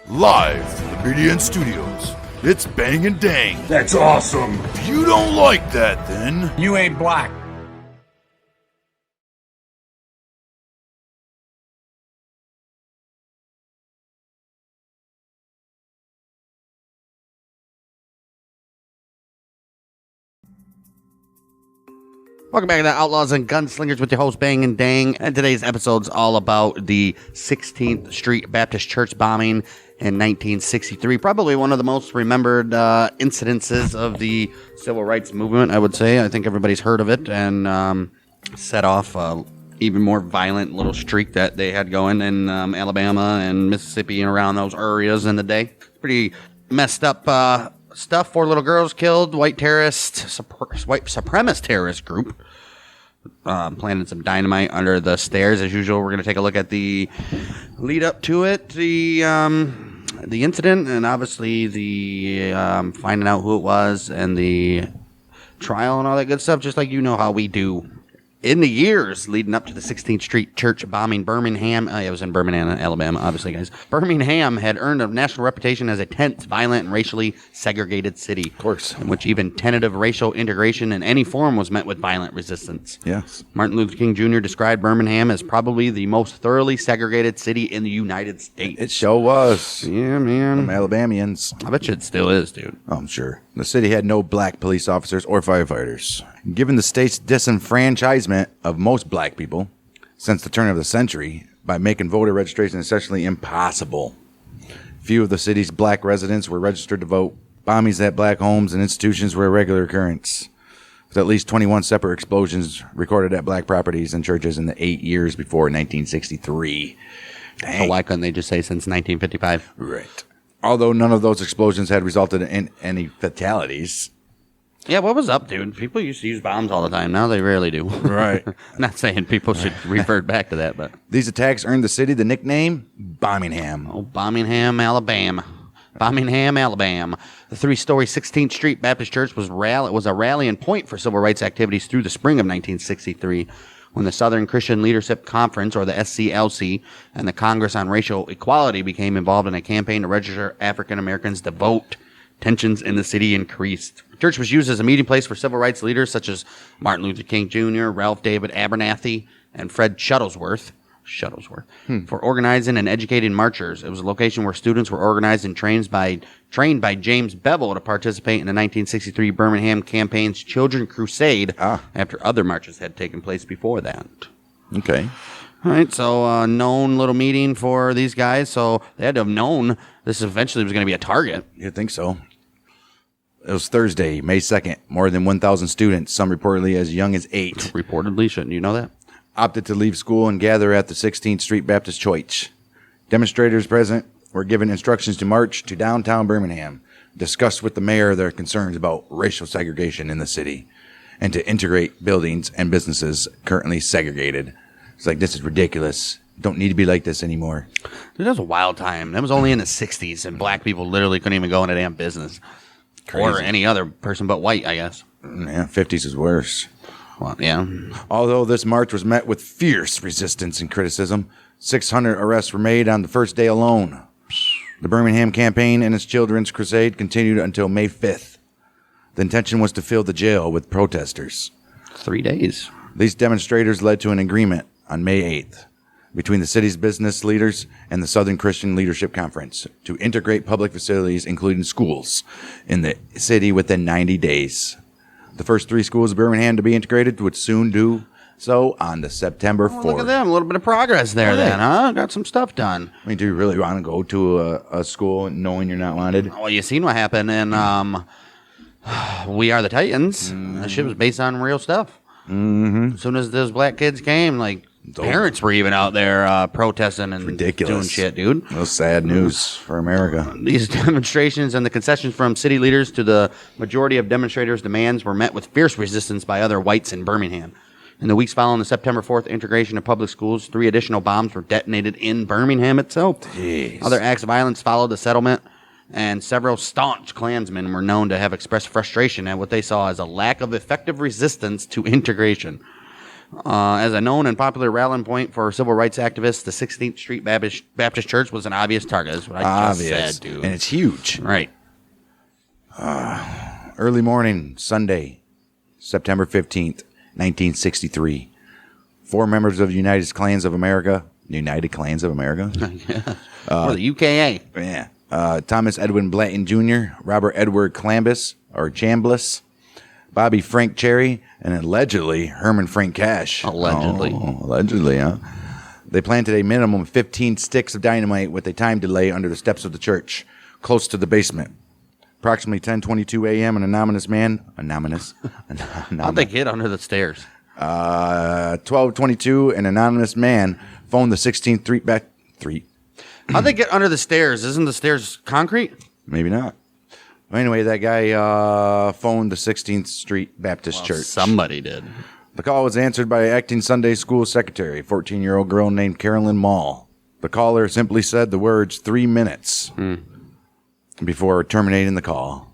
Live from the BDN Studios, it's Bang and Dang. That's awesome. If you don't like that, then You ain't black. Welcome back to the Outlaws and Gunslingers with your host Bang and Dang. And today's episode's all about the 16th Street Baptist Church bombing in 1963. Probably one of the most remembered incidences of the civil rights movement, I would say. I think everybody's heard of it and set off even more violent little streak that they had going in Alabama and Mississippi and around those areas in the day. Pretty messed up stuff. 4 little girls killed. White supremacist terrorist group planted some dynamite under the stairs. As usual, we're going to take a look at the lead up to it, the incident, and obviously the finding out who it was and the trial and all that good stuff. Just like you know how we do. In the years leading up to the 16th Street Church bombing, Birmingham, it was in Birmingham, Alabama, obviously, guys. Birmingham had earned a national reputation as a tense, violent, and racially segregated city. Of course. In which even tentative racial integration in any form was met with violent resistance. Yes. Martin Luther King Jr. described Birmingham as probably the most thoroughly segregated city in the United States. It sure was. Yeah, man. From Alabamians. I bet you it still is, dude. Oh, I'm sure. The city had no black police officers or firefighters. Given the state's disenfranchisement of most black people since the turn of the century by making voter registration essentially impossible, few of the city's black residents were registered to vote. Bombings at black homes and institutions were a regular occurrence, with at least 21 separate explosions recorded at black properties and churches in the 8 years before 1963. Dang. So why couldn't they just say since 1955? Right. Although none of those explosions had resulted in any fatalities. Yeah, what was up, dude? People used to use bombs all the time. Now they rarely do. Right. Not saying people should revert back to that, but... These attacks earned the city the nickname Birmingham. Oh, Birmingham, Alabama. Birmingham, Alabama. The 3-story 16th Street Baptist Church was a rallying point for civil rights activities through the spring of 1963, when the Southern Christian Leadership Conference, or the SCLC, and the Congress on Racial Equality became involved in a campaign to register African Americans to vote. Tensions in the city increased. The church was used as a meeting place for civil rights leaders such as Martin Luther King Jr., Ralph David Abernathy, and Fred Shuttlesworth for organizing and educating marchers. It was a location where students were organized and trained by James Bevel to participate in the 1963 Birmingham campaign's Children Crusade after other marches had taken place before that. Okay. All right, so known little meeting for these guys. So they had to have known this eventually was going to be a target. You'd think so. It was Thursday, May 2nd. More than 1,000 students, some reportedly as young as 8. Reportedly, shouldn't you know that? Opted to leave school and gather at the 16th Street Baptist Church. Demonstrators present were given instructions to march to downtown Birmingham, discuss with the mayor their concerns about racial segregation in the city, and to integrate buildings and businesses currently segregated. It's like, this is ridiculous. Don't need to be like this anymore. Dude, that was a wild time. That was only in the 60s, and black people literally couldn't even go in a damn business. Crazy. Or any other person but white, I guess. Yeah, 50s is worse. Well, yeah. Although this march was met with fierce resistance and criticism, 600 arrests were made on the first day alone. The Birmingham campaign and its Children's Crusade continued until May 5th. The intention was to fill the jail with protesters. 3 days. These demonstrators led to an agreement on May 8th between the city's business leaders and the Southern Christian Leadership Conference to integrate public facilities, including schools, in the city within 90 days. The first 3 schools of Birmingham to be integrated would soon do so on the September 4th. Look at them. A little bit of progress there then, huh? Got some stuff done. I mean, do you really want to go to a school knowing you're not wanted? Well, you seen what happened in We Are the Titans. That shit was based on real stuff. Mm-hmm. As soon as those black kids came, like, parents were even out there protesting and ridiculous. Doing shit, dude. That was sad news for America. These demonstrations and the concessions from city leaders to the majority of demonstrators' demands were met with fierce resistance by other whites in Birmingham. In the weeks following the September 4th integration of public schools, 3 additional bombs were detonated in Birmingham itself. Jeez. Other acts of violence followed the settlement, and several staunch Klansmen were known to have expressed frustration at what they saw as a lack of effective resistance to integration. As a known and popular rallying point for civil rights activists, the 16th Street Baptist Church was an obvious target. That's what I just said, dude. And it's huge. Right. Early morning, Sunday, September 15th, 1963. 4 members of the United Clans of America. Or the UKA. Yeah. Thomas Edwin Blanton Jr., Robert Edward Chambliss, Bobby Frank Cherry, and allegedly Herman Frank Cash. Allegedly. Oh, allegedly, huh? They planted a minimum of 15 sticks of dynamite with a time delay under the steps of the church, close to the basement. Approximately 10:22 a.m., an anonymous man. How'd they get under the stairs? 12:22, an anonymous man phoned the 16th Street. How'd they get under the stairs? Isn't the stairs concrete? Maybe not. Anyway, that guy phoned the 16th Street Baptist Church. Somebody did. The call was answered by acting Sunday school secretary, 14-year-old girl named Carolyn Mall. The caller simply said the words 3 minutes before terminating the call.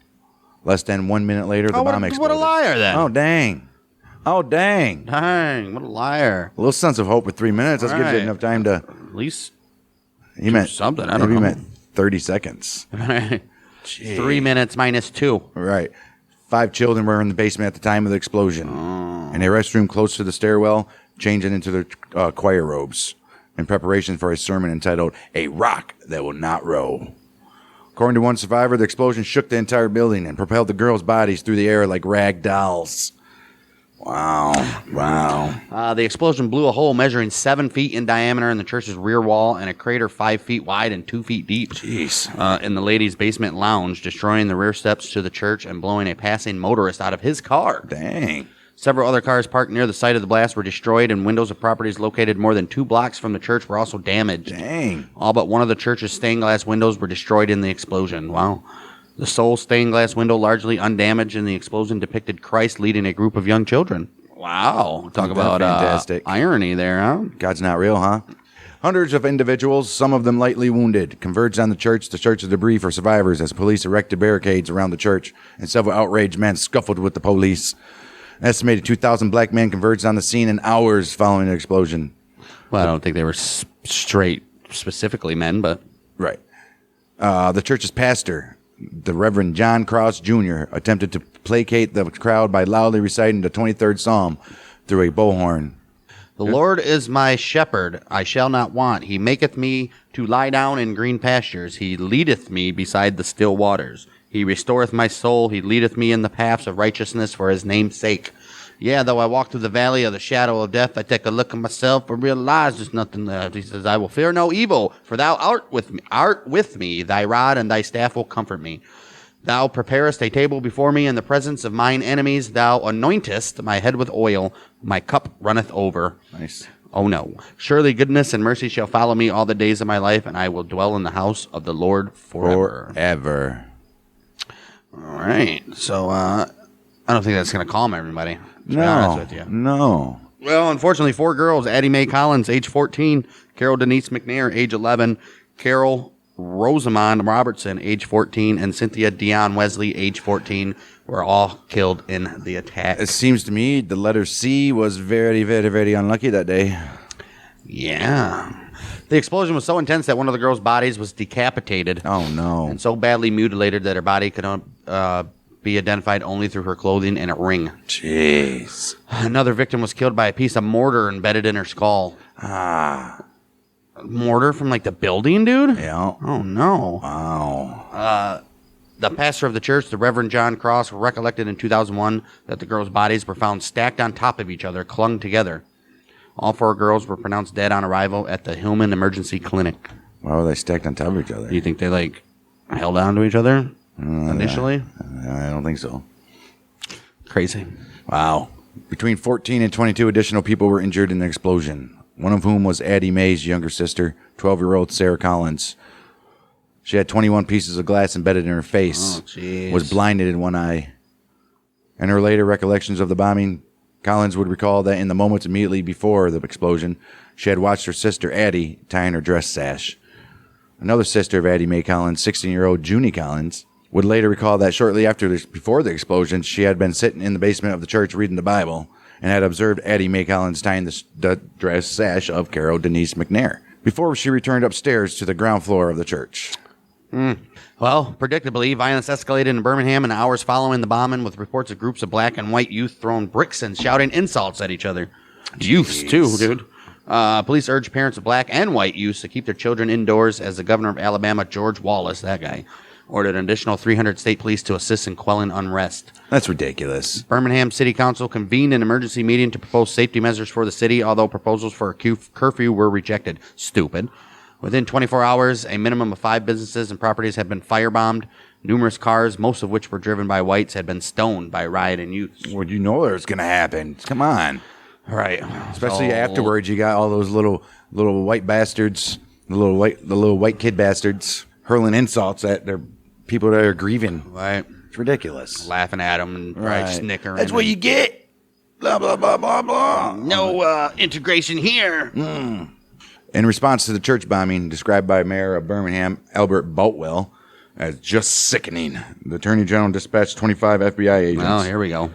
Less than 1 minute later, the bomb exploded. What a liar, then. Oh, dang. Dang, what a liar. A little sense of hope with 3 minutes. That gives you enough time to... At least He meant something. I don't know. He meant 30 seconds. 3 minutes minus 2. Right. 5 children were in the basement at the time of the explosion. In a restroom close to the stairwell, changing into their choir robes in preparation for a sermon entitled A Rock That Will Not Roll. According to one survivor, the explosion shook the entire building and propelled the girls' bodies through the air like rag dolls. Wow. The explosion blew a hole measuring 7 feet in diameter in the church's rear wall and a crater 5 feet wide and 2 feet deep. Jeez. In the ladies' basement lounge, destroying the rear steps to the church and blowing a passing motorist out of his car. Dang. Several other cars parked near the site of the blast were destroyed, and windows of properties located more than 2 blocks from the church were also damaged. Dang. All but one of the church's stained glass windows were destroyed in the explosion. Wow. The sole stained glass window, largely undamaged in the explosion, depicted Christ leading a group of young children. Wow. Talk about fantastic irony there, huh? God's not real, huh? Hundreds of individuals, some of them lightly wounded, converged on the church to search the debris for survivors as police erected barricades around the church, and several outraged men scuffled with the police. An estimated 2,000 black men converged on the scene in hours following the explosion. Well, I don't think they were straight, specifically men, but... Right. The church's pastor, the Reverend John Cross Jr., attempted to placate the crowd by loudly reciting the 23rd Psalm through a bullhorn. The Lord is my shepherd, I shall not want. He maketh me to lie down in green pastures. He leadeth me beside the still waters. He restoreth my soul. He leadeth me in the paths of righteousness for his name's sake. Yeah, though I walk through the valley of the shadow of death, I take a look at myself and realize there's nothing left. He says, I will fear no evil, for thou art with me. Thy rod and thy staff will comfort me. Thou preparest a table before me in the presence of mine enemies. Thou anointest my head with oil. My cup runneth over. Nice. Oh, no. Surely goodness and mercy shall follow me all the days of my life, and I will dwell in the house of the Lord forever. Forever. All right. So, I don't think that's going to calm everybody. To be honest with you. No. Well, unfortunately, 4 girls, Addie Mae Collins, age 14, Carol Denise McNair, age 11, Carol Rosamond Robertson, age 14, and Cynthia Dion Wesley, age 14, were all killed in the attack. It seems to me the letter C was very, very, very unlucky that day. Yeah. The explosion was so intense that one of the girls' bodies was decapitated. Oh, no. And so badly mutilated that her body could be identified only through her clothing and a ring. Jeez. Another victim was killed by a piece of mortar embedded in her skull. Mortar from like the building, dude? Yeah. Oh, no. Wow. The pastor of the church, the Reverend John Cross, recollected in 2001 that the girls' bodies were found stacked on top of each other, clung together. All 4 girls were pronounced dead on arrival at the Hillman Emergency Clinic. Why were they stacked on top of each other? Do you think they, held on to each other initially? I don't think so. Crazy. Wow. Between 14 and 22 additional people were injured in the explosion, one of whom was Addie Mae's younger sister, 12-year-old Sarah Collins. She had 21 pieces of glass embedded in her face, was blinded in one eye. In her later recollections of the bombing, Collins would recall that in the moments immediately before the explosion, she had watched her sister, Addie, tying her dress sash. Another sister of Addie Mae Collins, 16-year-old Junie Collins, would later recall that shortly before the explosion, she had been sitting in the basement of the church reading the Bible, and had observed Addie Mae Collins tying the dress sash of Carol Denise McNair before she returned upstairs to the ground floor of the church. Well, predictably, violence escalated in Birmingham in the hours following the bombing, with reports of groups of black and white youth throwing bricks and shouting insults at each other. Youths, too, dude. Police urged parents of black and white youths to keep their children indoors as the governor of Alabama, George Wallace, that guy, ordered an additional 300 state police to assist in quelling unrest. That's ridiculous. Birmingham City Council convened an emergency meeting to propose safety measures for the city, although proposals for a curfew were rejected. Stupid. Within 24 hours, a minimum of 5 businesses and properties had been firebombed. Numerous cars, most of which were driven by whites, had been stoned by rioting youths. Well, you know there's going to happen. Come on. Right. Especially afterwards, you got all those little white bastards, the little white kid bastards hurling insults at their people that are grieving. Right. It's ridiculous. Laughing at them and snickering. That's what you get. Blah, blah, blah, blah, blah. No integration here. In response to the church bombing, described by Mayor of Birmingham, Albert Boutwell, as just sickening, the Attorney General dispatched 25 FBI agents. Oh, here we go.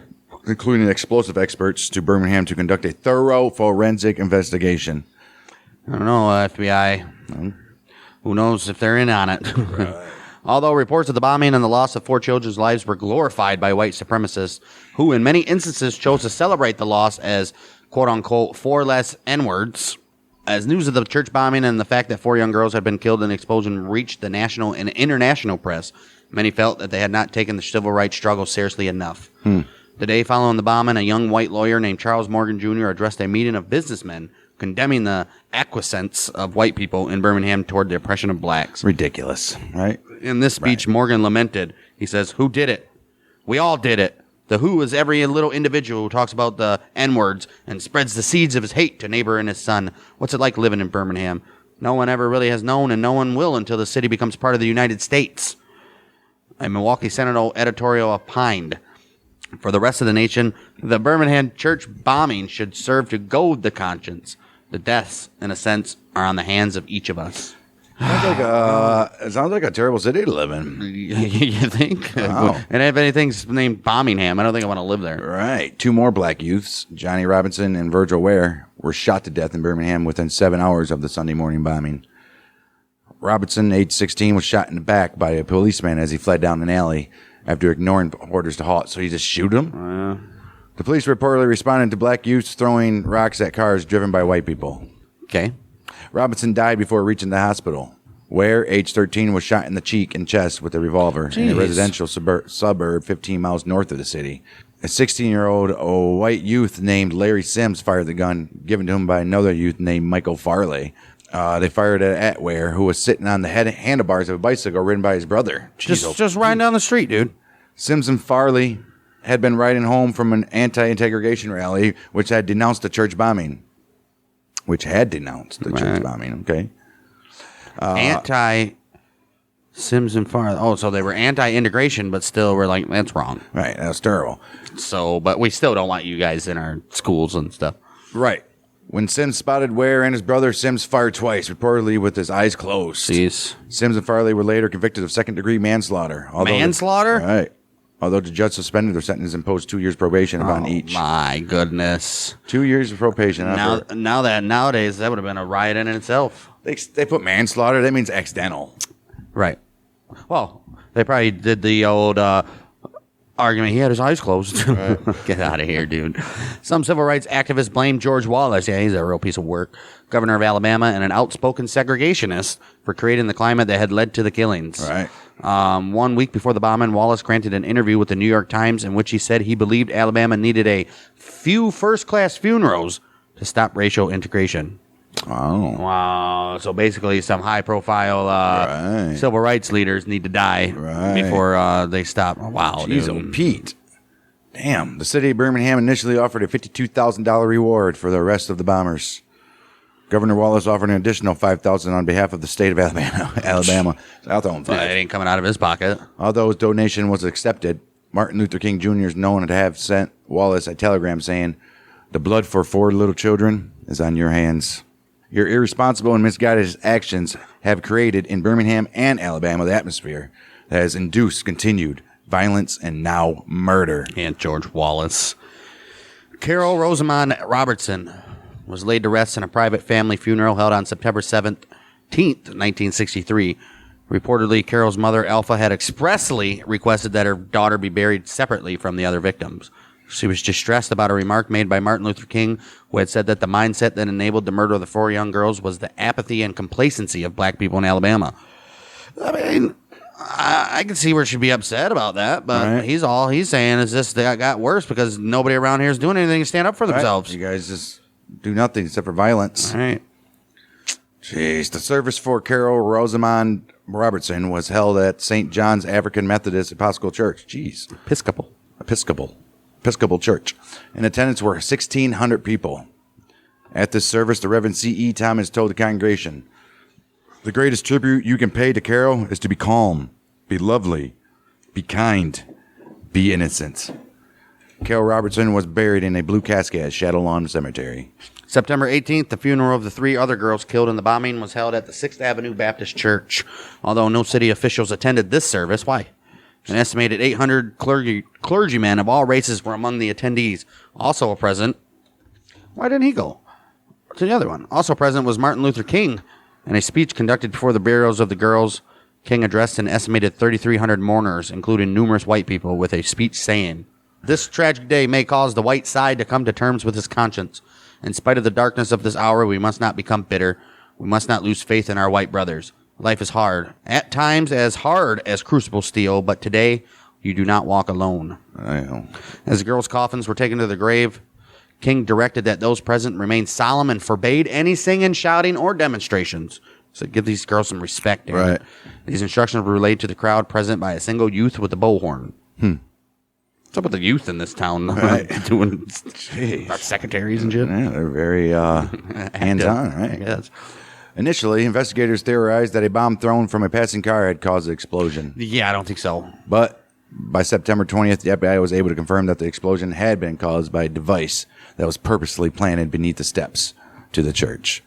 Including explosive experts, to Birmingham to conduct a thorough forensic investigation. I don't know, FBI. Who knows if they're in on it. Although reports of the bombing and the loss of 4 children's lives were glorified by white supremacists, who in many instances chose to celebrate the loss as, quote-unquote, 4 less N-words. As news of the church bombing and the fact that 4 young girls had been killed in the explosion reached the national and international press, many felt that they had not taken the civil rights struggle seriously enough. The day following the bombing, a young white lawyer named Charles Morgan Jr. addressed a meeting of businessmen condemning the acquiescence of white people in Birmingham toward the oppression of blacks. Ridiculous, right? In this speech, Morgan lamented. He says, "Who did it? We all did it. The who is every little individual who talks about the N-words and spreads the seeds of his hate to neighbor and his son. What's it like living in Birmingham? No one ever really has known, and no one will until the city becomes part of the United States." A Milwaukee Sentinel editorial opined, "For the rest of the nation, the Birmingham church bombing should serve to goad the conscience. The deaths, in a sense, are on the hands of each of us." It sounds like a terrible city to live in. You think? Wow. And if anything's named Birmingham, I don't think I want to live there. Right. 2 more black youths, Johnny Robinson and Virgil Ware, were shot to death in Birmingham within 7 hours of the Sunday morning bombing. Robinson, age 16, was shot in the back by a policeman as he fled down an alley after ignoring orders to halt. So he just shoot him? The police reportedly responded to black youths throwing rocks at cars driven by white people. Okay. Robinson died before reaching the hospital. Ware, age 13, was shot in the cheek and chest with a revolver in a residential suburb 15 miles north of the city. A 16-year-old white youth named Larry Sims fired the gun, given to him by another youth named Michael Farley. They fired at Ware, who was sitting on the handlebars of a bicycle ridden by his brother. Just riding down the street, dude. Sims and Farley had been riding home from an anti-integration rally, which had denounced the church bombing. Church bombing, okay? Sims and Farley. Oh, so they were anti-integration, but still were like, that's wrong. Right, that's terrible. So, but we still don't want you guys in our schools and stuff. Right. When Sims spotted Ware and his brother, Sims fired twice, reportedly with his eyes closed. Jeez. Sims and Farley were later convicted of second-degree manslaughter. Manslaughter? Right. Although the judge suspended their sentence and imposed 2 years probation upon each. My goodness. 2 years of probation. Now that nowadays, that would have been a riot in itself. They put manslaughter. That means accidental. Right. Well, they probably did the old argument. He had his eyes closed. Right. Get out of here, dude. Some civil rights activists blame George Wallace. Yeah, he's a real piece of work. Governor of Alabama and an outspoken segregationist for creating the climate that had led to the killings. Right. 1 week before the bombing, Wallace granted an interview with the New York Times in which he said he believed Alabama needed a few first-class funerals to stop racial integration. Oh. Wow. So basically some high-profile civil rights leaders need to die before they stop. Wow, Jeez, dude. Pete. Damn. The city of Birmingham initially offered a $52,000 reward for the arrest of the bombers. Governor Wallace offered an additional $5,000 on behalf of the state of Alabama. I'll throw him It ain't coming out of his pocket. Although his donation was accepted, Martin Luther King Jr. is known to have sent Wallace a telegram saying, "The blood for 4 little children is on your hands. Your irresponsible and misguided actions have created in Birmingham and Alabama the atmosphere that has induced continued violence and now murder." And George Wallace. Carol Rosamond Robertson was laid to rest in a private family funeral held on September 17th, 1963. Reportedly, Carol's mother, Alpha, had expressly requested that her daughter be buried separately from the other victims. She was distressed about a remark made by Martin Luther King, who had said that the mindset that enabled the murder of the 4 young girls was the apathy and complacency of black people in Alabama. I mean, I can see where she'd be upset about that, but right. he's saying is this that got worse because nobody around here is doing anything to stand up for themselves. You guys just do nothing except for violence. All right. Jeez, the service for Carol Rosamond Robertson was held at St. John's African Methodist Episcopal Church. Jeez. Episcopal Church. In attendance were 1,600 people. At this service, the Reverend C.E. Thomas told the congregation, "The greatest tribute you can pay to Carol is to be calm, be lovely, be kind, be innocent." Carol Robertson was buried in a blue casket at Shadow Lawn Cemetery. September 18th, the funeral of the 3 other girls killed in the bombing was held at the 6th Avenue Baptist Church. Although no city officials attended this service, why? An estimated 800 clergymen of all races were among the attendees. Also present, why didn't he go to the other one? Also present was Martin Luther King. In a speech conducted before the burials of the girls, King addressed an estimated 3,300 mourners, including numerous white people, with a speech saying, "This tragic day may cause the white side to come to terms with his conscience. In spite of the darkness of this hour, we must not become bitter. We must not lose faith in our white brothers. Life is hard, at times as hard as crucible steel, but today you do not walk alone." I know. As the girls' coffins were taken to the grave, King directed that those present remain solemn and forbade any singing, shouting, or demonstrations. So give these girls some respect. Aaron. Right. These instructions were relayed to the crowd present by a single youth with a bullhorn. What's up with the youth in this town doing secretaries and shit? Yeah, they're very hands-on, right? I guess. Initially, investigators theorized that a bomb thrown from a passing car had caused the explosion. Yeah, I don't think so. But by September 20th, the FBI was able to confirm that the explosion had been caused by a device that was purposely planted beneath the steps to the church.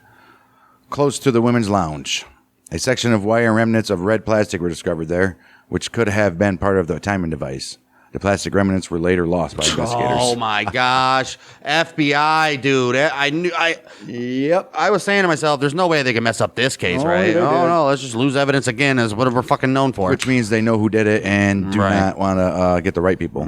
Close to the women's lounge, a section of wire and remnants of red plastic were discovered there, which could have been part of the timing device. The plastic remnants were later lost by investigators. Oh my gosh, FBI, dude! Yep. I was saying to myself, "There's no way they can mess up this case, Oh, right? they did. Oh no, let's just lose evidence again as what we're fucking known for." Which means they know who did it and do not want to get the right people.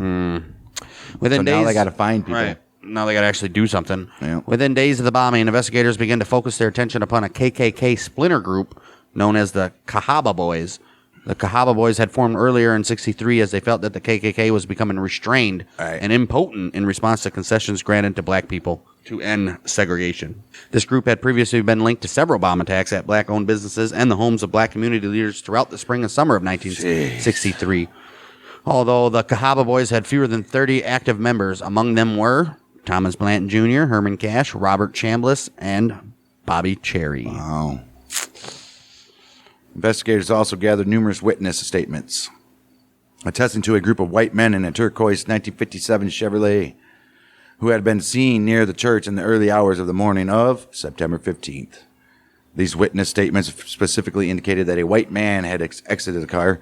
Within days, now they got to find people. Right. Now they got to actually do something. Yeah. Within days of the bombing, investigators began to focus their attention upon a KKK splinter group known as the Cahaba Boys. The Cahaba Boys had formed earlier in '63 as they felt that the KKK was becoming restrained and impotent in response to concessions granted to black people to end segregation. This group had previously been linked to several bomb attacks at black-owned businesses and the homes of black community leaders throughout the spring and summer of 1963. Although the Cahaba Boys had fewer than 30 active members, among them were Thomas Blanton Jr., Herman Cash, Robert Chambliss, and Bobby Cherry. Wow. Investigators also gathered numerous witness statements attesting to a group of white men in a turquoise 1957 Chevrolet who had been seen near the church in the early hours of the morning of September 15th. These witness statements specifically indicated that a white man had exited the car,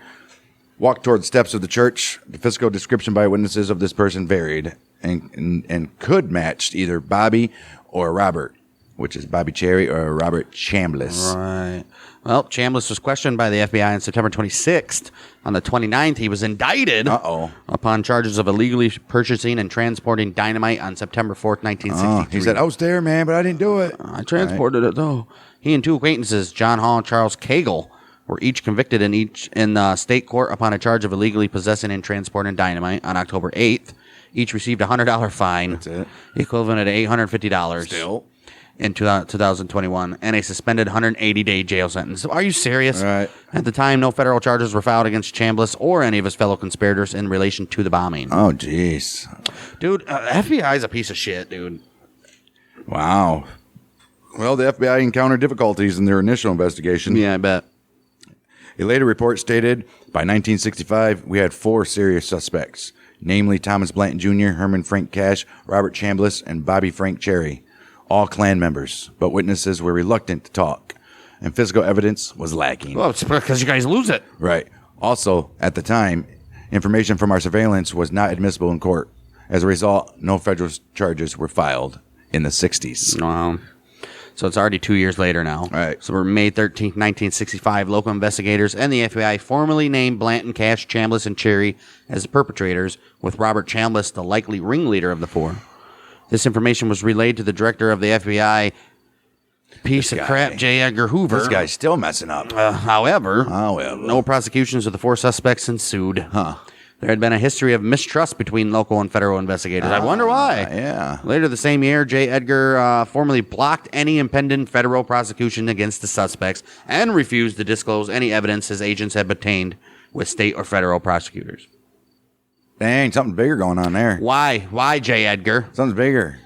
walked toward the steps of the church. The physical description by witnesses of this person varied and could match either Bobby or Robert, which is Bobby Cherry or Robert Chambliss. Right. Well, Chambliss was questioned by the FBI on September 26th. On the 29th, he was indicted upon charges of illegally purchasing and transporting dynamite on September 4th, 1963. He said, "I was there, man, but I didn't do it." I transported it, though. He and 2 acquaintances, John Hall and Charles Cagle, were each convicted in the state court upon a charge of illegally possessing and transporting dynamite on October 8th. Each received a $100 fine, That's it. equivalent to $850. Still. In 2021, and a suspended 180-day jail sentence. Are you serious? Right. At the time, no federal charges were filed against Chambliss or any of his fellow conspirators in relation to the bombing. Oh, jeez. Dude, FBI is a piece of shit, dude. Wow. Well, the FBI encountered difficulties in their initial investigation. Yeah, I bet. A later report stated, by 1965, we had 4 serious suspects, namely Thomas Blanton Jr., Herman Frank Cash, Robert Chambliss, and Bobby Frank Cherry. All Klan members, but witnesses were reluctant to talk, and physical evidence was lacking. Well, it's because you guys lose it. Right. Also, at the time, information from our surveillance was not admissible in court, As a result, no federal charges were filed in the 60s. Wow. So it's already 2 years later now. Right. So we're May 13th, 1965. Local investigators and the FBI formally named Blanton, Cash, Chambliss, and Cherry as the perpetrators, with Robert Chambliss the likely ringleader of the four. This information was relayed to the director of the FBI, piece of crap, J. Edgar Hoover. This guy's still messing up. However, no prosecutions of the four suspects ensued. There had been a history of mistrust between local and federal investigators. I wonder why. Yeah. Later the same year, J. Edgar formally blocked any impending federal prosecution against the suspects and refused to disclose any evidence his agents had obtained with state or federal prosecutors. Dang, something bigger going on there. Why? Why, J. Edgar? Something's bigger.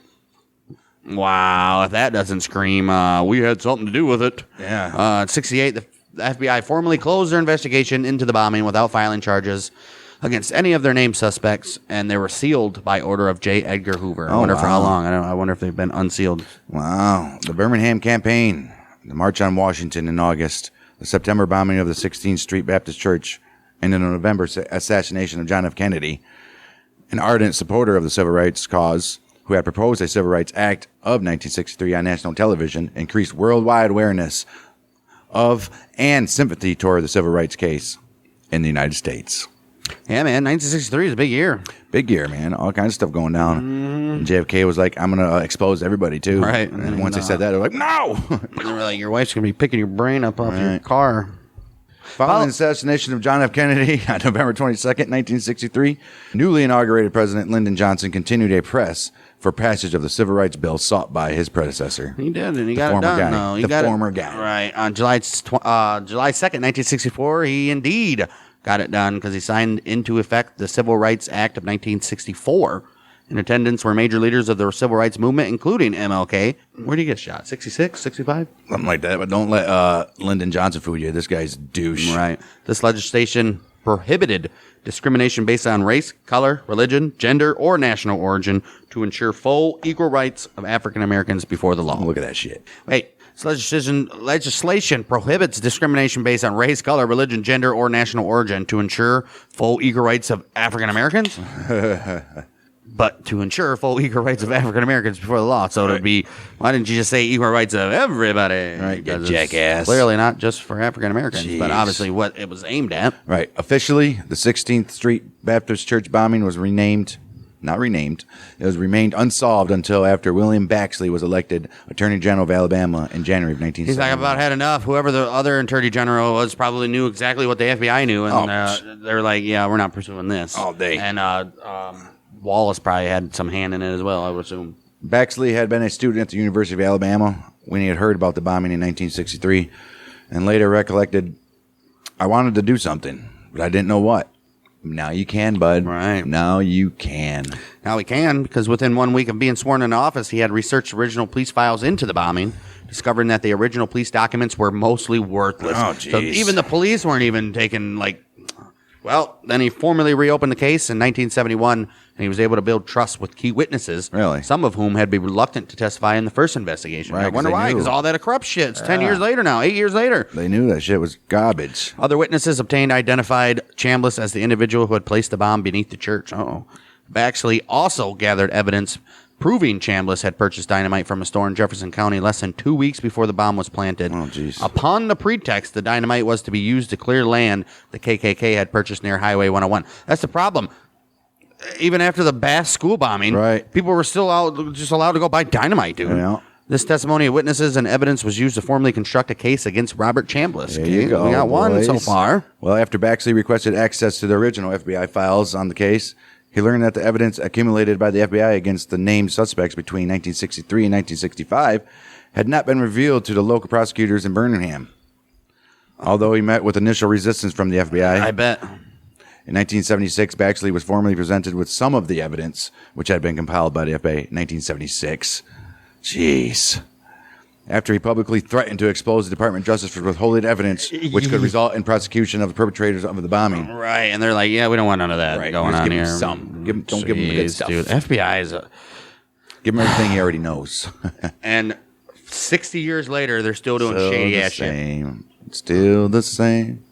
Wow, if that doesn't scream, we had something to do with it. Yeah. In 68, the FBI formally closed their investigation into the bombing without filing charges against any of their named suspects, and they were sealed by order of J. Edgar Hoover. I wonder for how long. I wonder if they've been unsealed. Wow. The Birmingham campaign, the March on Washington in August, the September bombing of the 16th Street Baptist Church, and the November assassination of John F. Kennedy, an ardent supporter of the civil rights cause, who had proposed a Civil Rights Act of 1963 on national television, increased worldwide awareness of and sympathy toward the civil rights case in the United States. Yeah, man, 1963 is a big year. Big year, man. All kinds of stuff going down. And JFK was like, I'm going to expose everybody, too. Right. And once they said that, they're like, no! They were like, your wife's going to be picking your brain up off your car. Following the assassination of John F. Kennedy on November 22nd, 1963, newly inaugurated President Lyndon Johnson continued a press for passage of the Civil Rights Bill sought by his predecessor. He did, and he got it done. Guy. The former guy. Right. On July 2nd, 1964, he indeed got it done because he signed into effect the Civil Rights Act of 1964. In attendance were major leaders of the civil rights movement, including MLK. Where did he get shot? 66, 65? Something like that, but don't let Lyndon Johnson fool you. This guy's douche. Right. This legislation prohibited discrimination based on race, color, religion, gender, or national origin to ensure full equal rights of African Americans before the law. Look at that shit. Wait. This legislation prohibits discrimination based on race, color, religion, gender, or national origin to ensure full equal rights of African Americans. But to ensure full equal rights of African Americans before the law. So it would be, why didn't you just say equal rights of everybody? Right, you jackass. Clearly not just for African Americans, but obviously what it was aimed at. Right. Officially, the 16th Street Baptist Church bombing was remained unsolved until after William Baxley was elected Attorney General of Alabama in January of 1970. He's like, I've about had enough. Whoever the other Attorney General was probably knew exactly what the FBI knew, and they're like, yeah, we're not pursuing this. All day. And Wallace probably had some hand in it as well, I would assume. Baxley had been a student at the University of Alabama when he had heard about the bombing in 1963 and later recollected, I wanted to do something, but I didn't know what. Now you can, bud. Right. Now you can. Now he can, because within 1 week of being sworn into office, he had researched original police files into the bombing, discovering that the original police documents were mostly worthless. Oh, jeez. So even the police weren't even taking, then he formally reopened the case in 1971, and he was able to build trust with key witnesses. Really? Some of whom had been reluctant to testify in the first investigation. Right, I wonder 'cause they why, knew. because all that corrupt shit. It's 10 years later now, 8 years later. They knew that shit was garbage. Other witnesses identified Chambliss as the individual who had placed the bomb beneath the church. Baxley also gathered evidence proving Chambliss had purchased dynamite from a store in Jefferson County less than 2 weeks before the bomb was planted. Oh, jeez. Upon the pretext the dynamite was to be used to clear land the KKK had purchased near Highway 101. That's the problem. Even after the Bath school bombing, right, people were still allowed to go buy dynamite, dude. Yeah. This testimony of witnesses and evidence was used to formally construct a case against Robert Chambliss. There you go, We got one so boys. far. Well, after Baxley requested access to the original FBI files on the case, he learned that the evidence accumulated by the FBI against the named suspects between 1963 and 1965 had not been revealed to the local prosecutors in Birmingham. Although he met with initial resistance from the FBI. I bet. In 1976, Baxley was formally presented with some of the evidence, which had been compiled by the FBI in 1976. Jeez. After he publicly threatened to expose the Department of Justice for withholding evidence, which could result in prosecution of the perpetrators of the bombing. Right, and they're like, yeah, we don't want none of that going Just on give here. him some. Don't give him the good stuff. Dude, FBI is Give him everything he already knows. and 60 years later, they're still doing shady ass shit. Still the same.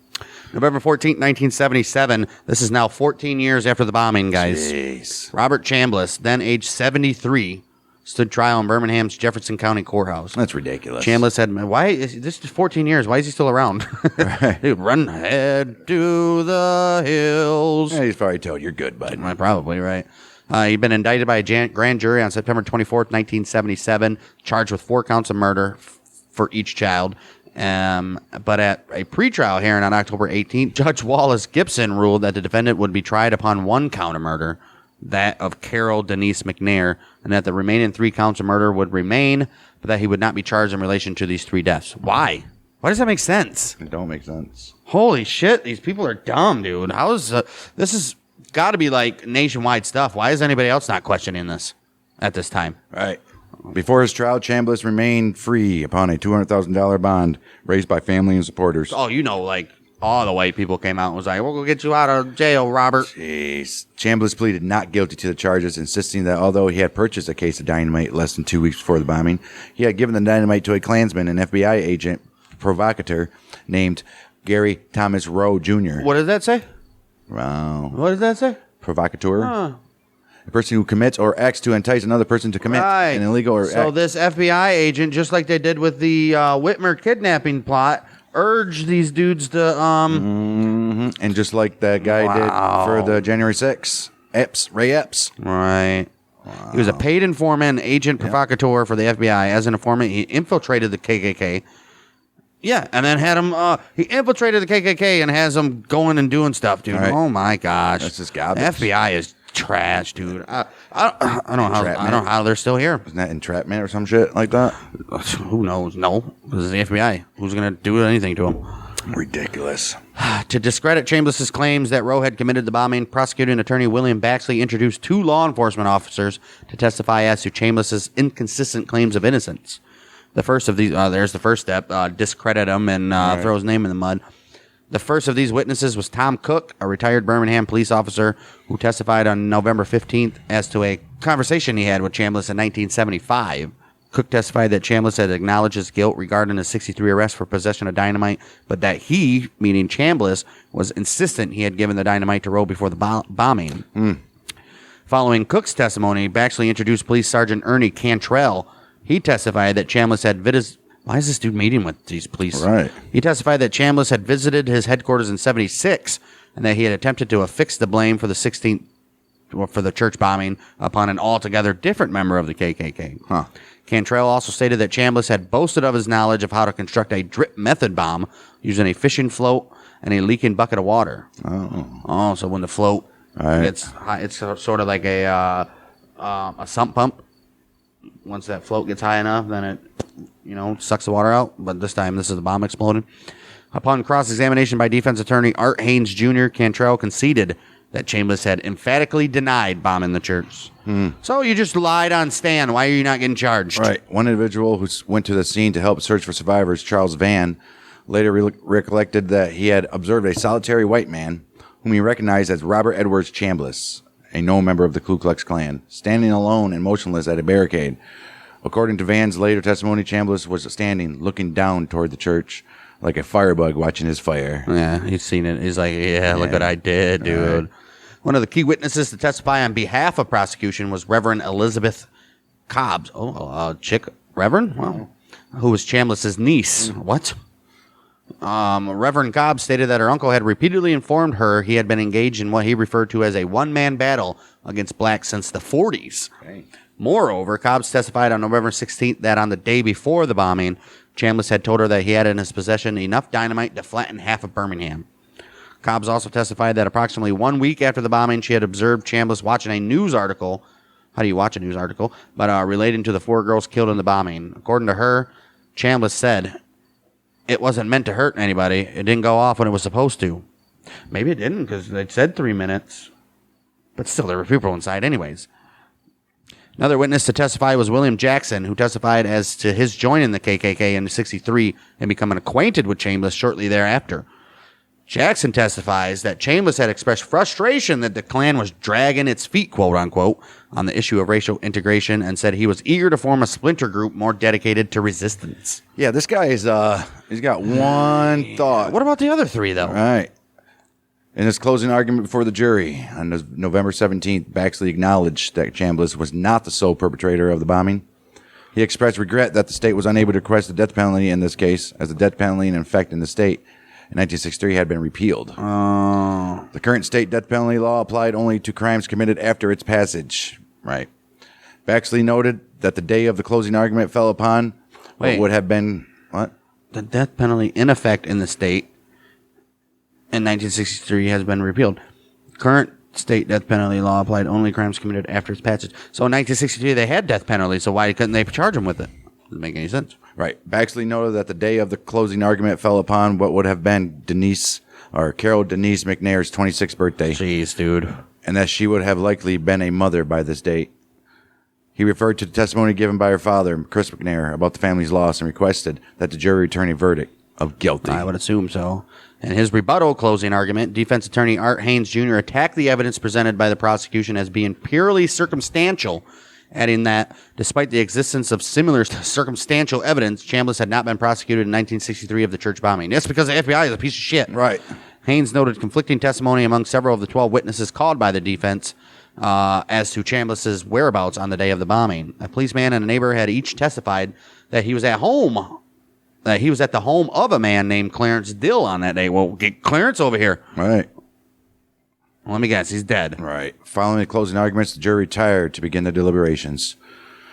November 14th, 1977. This is now 14 years after the bombing, guys. Jeez. Robert Chambliss, then age 73, stood trial in Birmingham's Jefferson County Courthouse. That's ridiculous. Chambliss said, why is this is 14 years? Why is he still around? Right. Dude, run ahead to the hills. Yeah, he's probably told you're good, bud. Probably, right. He'd been indicted by a grand jury on September 24th, 1977, charged with 4 counts of murder for each child. But at a pretrial hearing on October 18th, Judge Wallace Gibson ruled that the defendant would be tried upon 1 count of murder, that of Carol Denise McNair, and that the remaining 3 counts of murder would remain, but that he would not be charged in relation to these 3 deaths. Why? Why does that make sense? It don't make sense. Holy shit, these people are dumb, dude. How is this is got to be like nationwide stuff. Why is anybody else not questioning this at this time? Right. Before his trial, Chambliss remained free upon a $200,000 bond raised by family and supporters. Oh, like all the white people came out and was like, we'll go get you out of jail, Robert. Jeez. Chambliss pleaded not guilty to the charges, insisting that although he had purchased a case of dynamite less than 2 weeks before the bombing, he had given the dynamite to a Klansman, an FBI agent, provocateur, named Gary Thomas Rowe Jr. What does that say? Wow. What does that say? Provocateur? A person who commits or acts to entice another person to commit an illegal or So this FBI agent, just like they did with the Whitmer kidnapping plot, urged these dudes to... And just like that guy did for the January 6th, Ray Epps. Right. Wow. He was a paid informant, agent provocateur for the FBI. As an informant, he infiltrated the KKK. Yeah, and then had him... he infiltrated the KKK and has them going and doing stuff, dude. Right. Oh, my gosh. That's just garbage. The FBI is trash, dude. I don't know how they're still here. Isn't that entrapment or some shit like that? Who knows? No. This is the FBI. Who's going to do anything to him? Ridiculous. To discredit Chambliss's claims that Rowe had committed the bombing, prosecuting attorney William Baxley introduced 2 law enforcement officers to testify as to Chambliss's inconsistent claims of innocence. The first of these, there's the first step, discredit him and throw his name in the mud. The first of these witnesses was Tom Cook, a retired Birmingham police officer who testified on November 15th as to a conversation he had with Chambliss in 1975. Cook testified that Chambliss had acknowledged his guilt regarding his 63 arrest for possession of dynamite, but that he, meaning Chambliss, was insistent he had given the dynamite to Rowe before the bombing. Following Cook's testimony, Baxley introduced Police Sergeant Ernie Cantrell. He testified that Chambliss had why is this dude meeting with these police? Right. He testified that Chambliss had visited his headquarters in 76 and that he had attempted to affix the blame for the 16th for the church bombing upon an altogether different member of the KKK. Cantrell also stated that Chambliss had boasted of his knowledge of how to construct a drip method bomb using a fishing float and a leaking bucket of water. So when the float gets high, it's sort of like a sump pump. Once that float gets high enough, then it, sucks the water out. But this time, this is the bomb exploding. Upon cross-examination by defense attorney Art Haynes Jr., Cantrell conceded that Chambliss had emphatically denied bombing the church. So you just lied on stand. Why are you not getting charged? Right. One individual who went to the scene to help search for survivors, Charles Van, later recollected that he had observed a solitary white man whom he recognized as Robert Edwards Chambliss, a known member of the Ku Klux Klan, standing alone and motionless at a barricade. According to Van's later testimony, Chambliss was standing, looking down toward the church, like a firebug watching his fire. Yeah, he's seen it. He's like, look what I did, dude. Right. One of the key witnesses to testify on behalf of prosecution was Reverend Elizabeth Cobbs. Chick Reverend? Wow. Who was Chambliss's niece. What? Reverend Cobbs stated that her uncle had repeatedly informed her he had been engaged in what he referred to as a one-man battle against blacks since the 40s. Okay. Moreover, Cobbs testified on November 16th that on the day before the bombing, Chambliss had told her that he had in his possession enough dynamite to flatten half of Birmingham. Cobbs also testified that approximately 1 week after the bombing, she had observed Chambliss watching a news article. How do you watch a news article? But relating to the 4 girls killed in the bombing. According to her, Chambliss said, "It wasn't meant to hurt anybody. It didn't go off when it was supposed to." Maybe it didn't because they said 3 minutes. But still, there were people inside anyways. Another witness to testify was William Jackson, who testified as to his joining the KKK in '63 and becoming acquainted with Chambliss shortly thereafter. Jackson testifies that Chambliss had expressed frustration that the Klan was dragging its feet, quote unquote, on the issue of racial integration and said he was eager to form a splinter group more dedicated to resistance. Yeah, this guy is he's got one thought. What about the other 3 though? Right. In his closing argument before the jury on November 17th, Baxley acknowledged that Chambliss was not the sole perpetrator of the bombing. He expressed regret that the state was unable to request the death penalty in this case, as the death penalty in effect in the state in 1963 had been repealed. The current state death penalty law applied only to crimes committed after its passage. Right. Baxley noted that the day of the closing argument fell upon what would have been... What? The death penalty in effect in the state in 1963 has been repealed. Current state death penalty law applied only crimes committed after its passage. So in 1963 they had death penalty, so why couldn't they charge him with it? Doesn't make any sense. Right. Baxley noted that the day of the closing argument fell upon what would have been Carol Denise McNair's 26th birthday. Jeez, dude. And that she would have likely been a mother by this date. He referred to the testimony given by her father, Chris McNair, about the family's loss and requested that the jury return a verdict of guilty. I would assume so. In his rebuttal closing argument, defense attorney Art Haynes Jr. attacked the evidence presented by the prosecution as being purely circumstantial, adding that despite the existence of similar circumstantial evidence, Chambliss had not been prosecuted in 1963 of the church bombing. That's because the FBI is a piece of shit. Right. Haynes noted conflicting testimony among several of the 12 witnesses called by the defense as to Chambliss's whereabouts on the day of the bombing. A policeman and a neighbor had each testified that he was at home. That he was at the home of a man named Clarence Dill on that day. Well, get Clarence over here. Right. Well, let me guess. He's dead. Right. Following the closing arguments, the jury retired to begin the deliberations,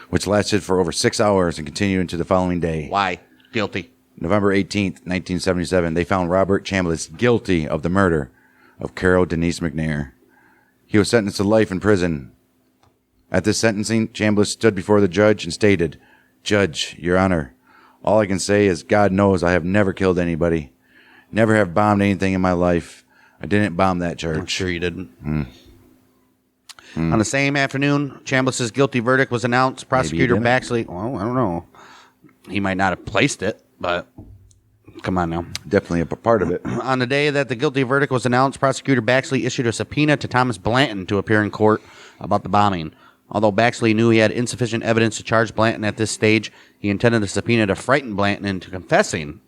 which lasted for over 6 hours and continued into the following day. Why? Guilty. November 18th, 1977, they found Robert Chambliss guilty of the murder of Carol Denise McNair. He was sentenced to life in prison. At this sentencing, Chambliss stood before the judge and stated, "Judge, Your Honor, all I can say is God knows I have never killed anybody. Never have bombed anything in my life. I didn't bomb that church." I'm sure you didn't. On the same afternoon, Chambliss's guilty verdict was announced. Prosecutor Baxley, well, I don't know. He might not have placed it, but come on now. Definitely a part of it. On the day that the guilty verdict was announced, Prosecutor Baxley issued a subpoena to Thomas Blanton to appear in court about the bombing. Although Baxley knew he had insufficient evidence to charge Blanton at this stage, he intended the subpoena to frighten Blanton into confessing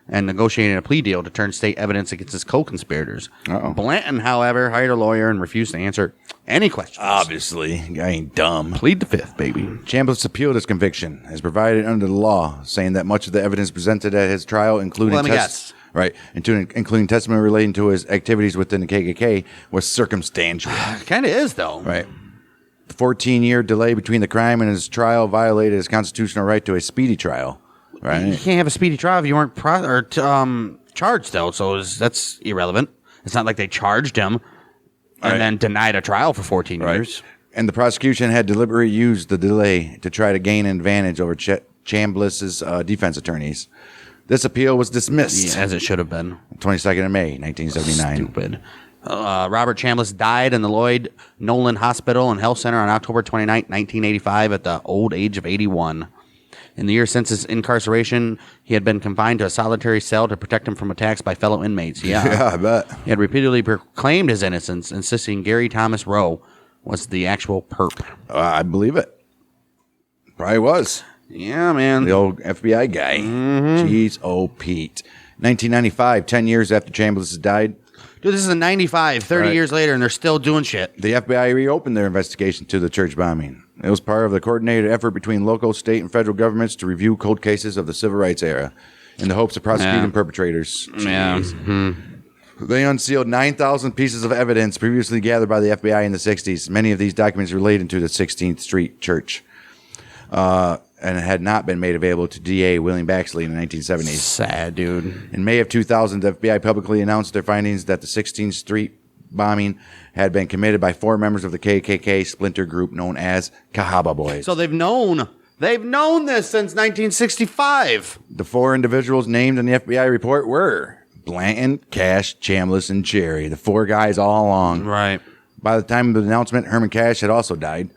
and negotiating a plea deal to turn state evidence against his co-conspirators. Blanton, however, hired a lawyer and refused to answer any questions. Obviously. Guy ain't dumb. Plead the fifth, baby. Chambliss appealed his conviction as provided under the law, saying that much of the evidence presented at his trial, including including testimony relating to his activities within the KKK, was circumstantial. Kind of is, though. Right. The 14-year delay between the crime and his trial violated his constitutional right to a speedy trial. Right. You can't have a speedy trial if you weren't charged, though, so that's irrelevant. It's not like they charged him and then denied a trial for 14 years. And the prosecution had deliberately used the delay to try to gain an advantage over Chambliss's defense attorneys. This appeal was dismissed. As it should have been. 22nd of May, 1979. Stupid. Robert Chambliss died in the Lloyd Nolan Hospital and Health Center on October 29, 1985 at the old age of 81. In the year since his incarceration, he had been confined to a solitary cell to protect him from attacks by fellow inmates. Yeah, I bet. He had repeatedly proclaimed his innocence, insisting Gary Thomas Rowe was the actual perp. I believe it. Probably was. Yeah, man. The old FBI guy. Jeez, Pete. 1995, 10 years after Chambliss died. Dude, this is in 95, 30 years later, and they're still doing shit. The FBI reopened their investigation to the church bombing. It was part of the coordinated effort between local, state, and federal governments to review cold cases of the civil rights era in the hopes of prosecuting perpetrators. They unsealed 9,000 pieces of evidence previously gathered by the FBI in the 60s. Many of these documents related to the 16th Street Church and had not been made available to DA William Baxley in the 1970s. Sad, dude. In May of 2000, the FBI publicly announced their findings that the 16th Street bombing had been committed by 4 members of the KKK splinter group known as Cahaba Boys. So they've known this since 1965. The 4 individuals named in the FBI report were Blanton, Cash, Chambliss, and Jerry. The 4 guys all along. Right. By the time of the announcement, Herman Cash had also died.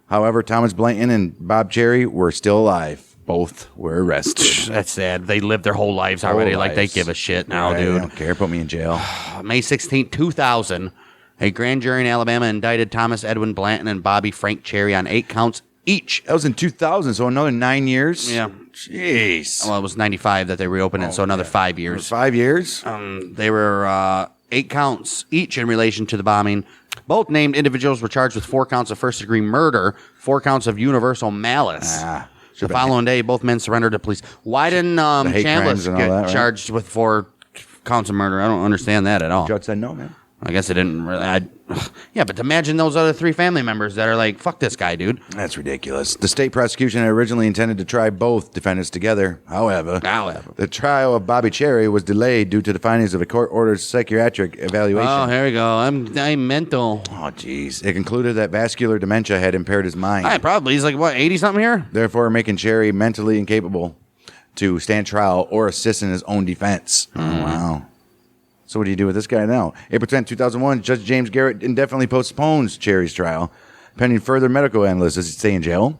However, Thomas Blanton and Bob Cherry were still alive. Both were arrested. That's sad. They lived their whole lives already. Like they give a shit now, dude. I don't care. Put me in jail. May 16, 2000, a grand jury in Alabama indicted Thomas Edwin Blanton and Bobby Frank Cherry on 8 counts each. That was in 2000, so another 9 years? Yeah. Jeez. Well, it was 95 that they reopened it, so another 5 years. 5 years? They were 8 counts each in relation to the bombing. Both named individuals were charged with 4 counts of first-degree murder, 4 counts of universal malice. The following day, both men surrendered to police. Why didn't Chambliss get charged with 4 counts of murder? I don't understand that at all. Judge said no, man. I guess it didn't really. Yeah, but imagine those other 3 family members that are like, fuck this guy, dude. That's ridiculous. The state prosecution had originally intended to try both defendants together. However, the trial of Bobby Cherry was delayed due to the findings of a court-ordered psychiatric evaluation. Oh, here we go. I'm mental. Oh, jeez. It concluded that vascular dementia had impaired his mind. Probably. He's like, what, 80-something here? Therefore, making Cherry mentally incapable to stand trial or assist in his own defense. Oh, wow. So what do you do with this guy now? April 10, 2001, Judge James Garrett indefinitely postpones Cherry's trial, pending further medical analysis. Does he stay in jail?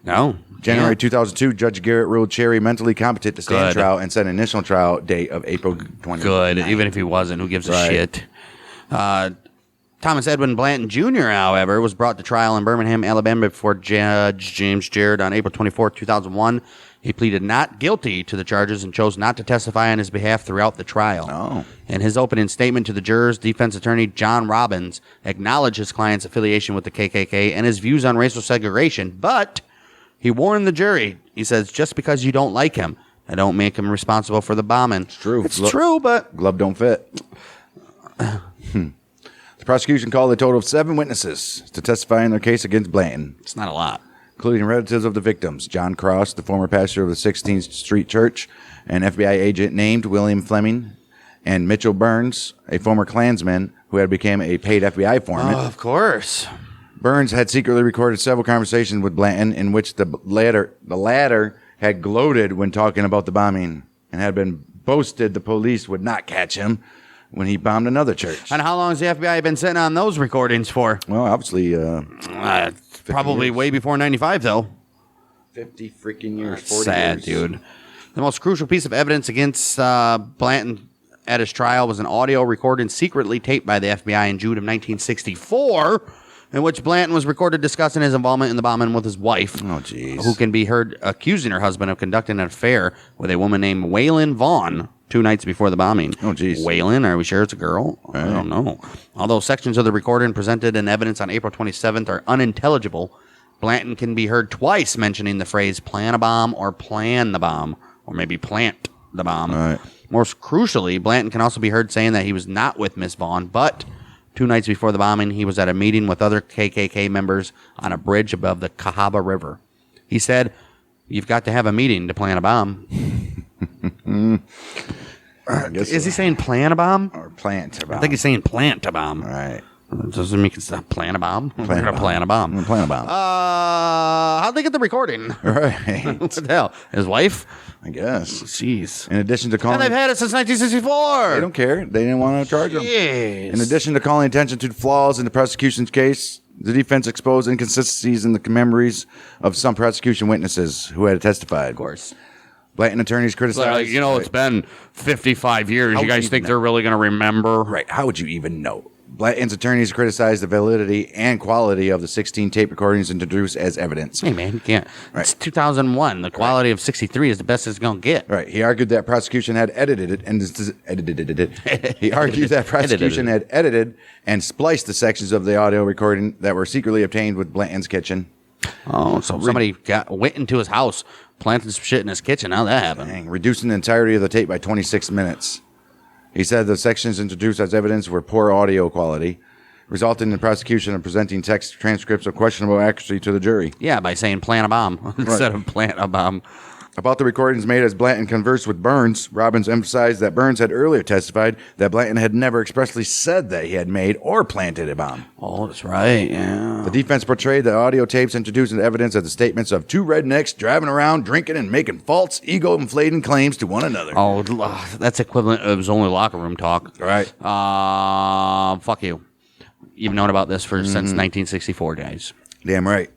No. January 2002, Judge Garrett ruled Cherry mentally competent to stand trial and set an initial trial date of April 20. Good. Even if he wasn't, who gives a shit? Thomas Edwin Blanton Jr., however, was brought to trial in Birmingham, Alabama before Judge James Garrett on April 24, 2001. He pleaded not guilty to the charges and chose not to testify on his behalf throughout the trial. Oh. In his opening statement to the jurors, defense attorney John Robbins acknowledged his client's affiliation with the KKK and his views on racial segregation, but he warned the jury. He says, just because you don't like him, I don't make him responsible for the bombing. It's true. It's true, but... Glove don't fit. The prosecution called a total of 7 witnesses to testify in their case against Blanton. It's not a lot. Including relatives of the victims, John Cross, the former pastor of the 16th Street Church, an FBI agent named William Fleming, and Mitchell Burns, a former Klansman who had become a paid FBI informant. Oh, of course. Burns had secretly recorded several conversations with Blanton in which the latter had gloated when talking about the bombing and had been boasted the police would not catch him when he bombed another church. And how long has the FBI been sitting on those recordings for? Well, obviously... probably years. Way before 95, though. 50 freaking years, 40 sad, years. Dude. The most crucial piece of evidence against Blanton at his trial was an audio recording secretly taped by the FBI in June of 1964, in which Blanton was recorded discussing his involvement in the bombing with his wife, who can be heard accusing her husband of conducting an affair with a woman named Waylon Vaughn 2 nights before the bombing. Oh, jeez. Waylon, are we sure it's a girl? Right. I don't know. Although sections of the recording presented in evidence on April 27th are unintelligible, Blanton can be heard twice mentioning the phrase plan a bomb or plan the bomb, or maybe plant the bomb. Right. Most crucially, Blanton can also be heard saying that he was not with Miss Vaughn, but 2 nights before the bombing, he was at a meeting with other KKK members on a bridge above the Cahaba River. He said, "You've got to have a meeting to plan a bomb." Is he saying plan a bomb? Or plant a bomb. I think he's saying plant a bomb. Right. Doesn't make it plan a bomb. We're going to plan a bomb. Plan a bomb. How'd they get the recording? Right. What the hell? His wife? I guess. Jeez. In addition to calling... And they've had it since 1964. They don't care. They didn't want to charge him. Jeez. In addition to calling attention to flaws in the prosecution's case, the defense exposed inconsistencies in the memories of some prosecution witnesses who had testified. Of course. Blanton attorneys criticized... it's been 55 years. You guys think they're really going to remember? Right. How would you even know? Blanton's attorneys criticized the validity and quality of the 16 tape recordings introduced as evidence. Hey, man, you can't. Right. It's 2001. The quality of 63 is the best it's going to get. Right. He argued that prosecution had edited it and He argued that prosecution had edited and spliced the sections of the audio recording that were secretly obtained with Blanton's kitchen. Oh, so somebody went into his house, planted some shit in his kitchen. How'd that happen? Dang, reducing the entirety of the tape by 26 minutes. He said the sections introduced as evidence were poor audio quality, resulting in the prosecution of presenting text transcripts of questionable accuracy to the jury. Yeah, by saying plant a bomb instead of plant a bomb. About the recordings made as Blanton conversed with Burns, Robbins emphasized that Burns had earlier testified that Blanton had never expressly said that he had made or planted a bomb. Oh, that's right, yeah. The defense portrayed the audio tapes introduced into evidence as the statements of 2 rednecks driving around, drinking, and making false, ego-inflating claims to one another. Oh, that's equivalent of his only locker room talk. Right. Fuck you. You've known about this since 1964, guys. Damn right.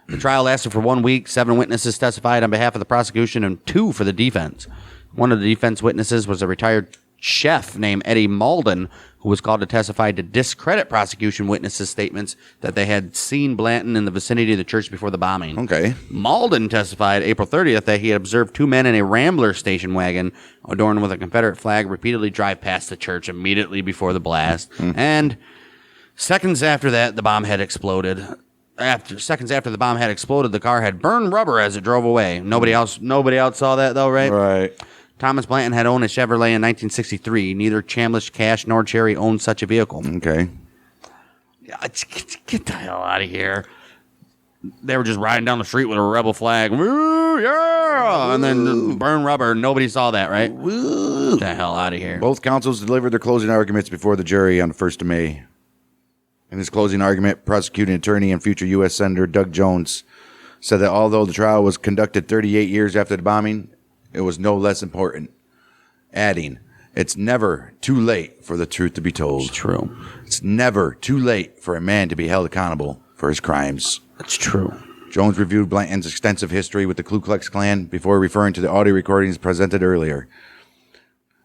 The trial lasted for 1 week. 7 witnesses testified on behalf of the prosecution and 2 for the defense. One of the defense witnesses was a retired chef named Eddie Malden, who was called to testify to discredit prosecution witnesses' statements that they had seen Blanton in the vicinity of the church before the bombing. Okay. Malden testified April 30th that he had observed two men in a Rambler station wagon adorned with a Confederate flag repeatedly drive past the church immediately before the blast. And seconds after that, the bomb had exploded. Seconds after the bomb had exploded, the car had burned rubber as it drove away. Nobody else saw that, though, right? Right. Thomas Blanton had owned a Chevrolet in 1963. Neither Chambliss, Cash, nor Cherry owned such a vehicle. Okay. Get the hell out of here. They were just riding down the street with a rebel flag. Woo, yeah! And then burn rubber. Nobody saw that, right? Woo! Get the hell out of here. Both counsels delivered their closing arguments before the jury on the 1st of May. In his closing argument, prosecuting attorney and future U.S. Senator Doug Jones said that although the trial was conducted 38 years after the bombing, it was no less important, adding, "It's never too late for the truth to be told." It's true. It's never too late for a man to be held accountable for his crimes. That's true. Jones reviewed Blanton's extensive history with the Ku Klux Klan before referring to the audio recordings presented earlier.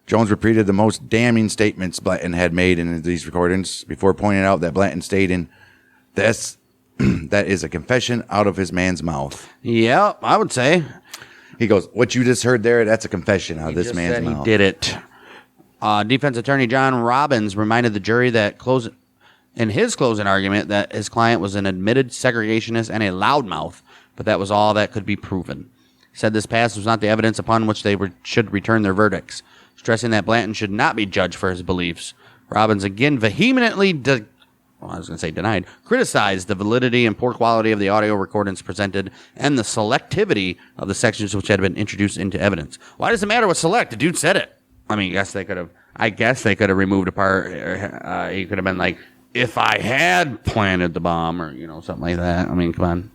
Jones repeated the most damning statements Blanton had made in these recordings before pointing out that Blanton stated, that is a confession out of his man's mouth. Yeah, I would say. He goes, what you just heard there, that's a confession out of this man's mouth. He did it. Defense attorney John Robbins reminded the jury that in his closing argument that his client was an admitted segregationist and a loudmouth, but that was all that could be proven. He said this past was not the evidence upon which they should return their verdicts, stressing that Blanton should not be judged for his beliefs. Robbins again vehemently denied, criticized the validity and poor quality of the audio recordings presented and the selectivity of the sections which had been introduced into evidence. Why does it matter what select? The dude said it. I mean, I guess they could have removed a part. He could have been like, if I had planted the bomb, or something like that. I mean, come on.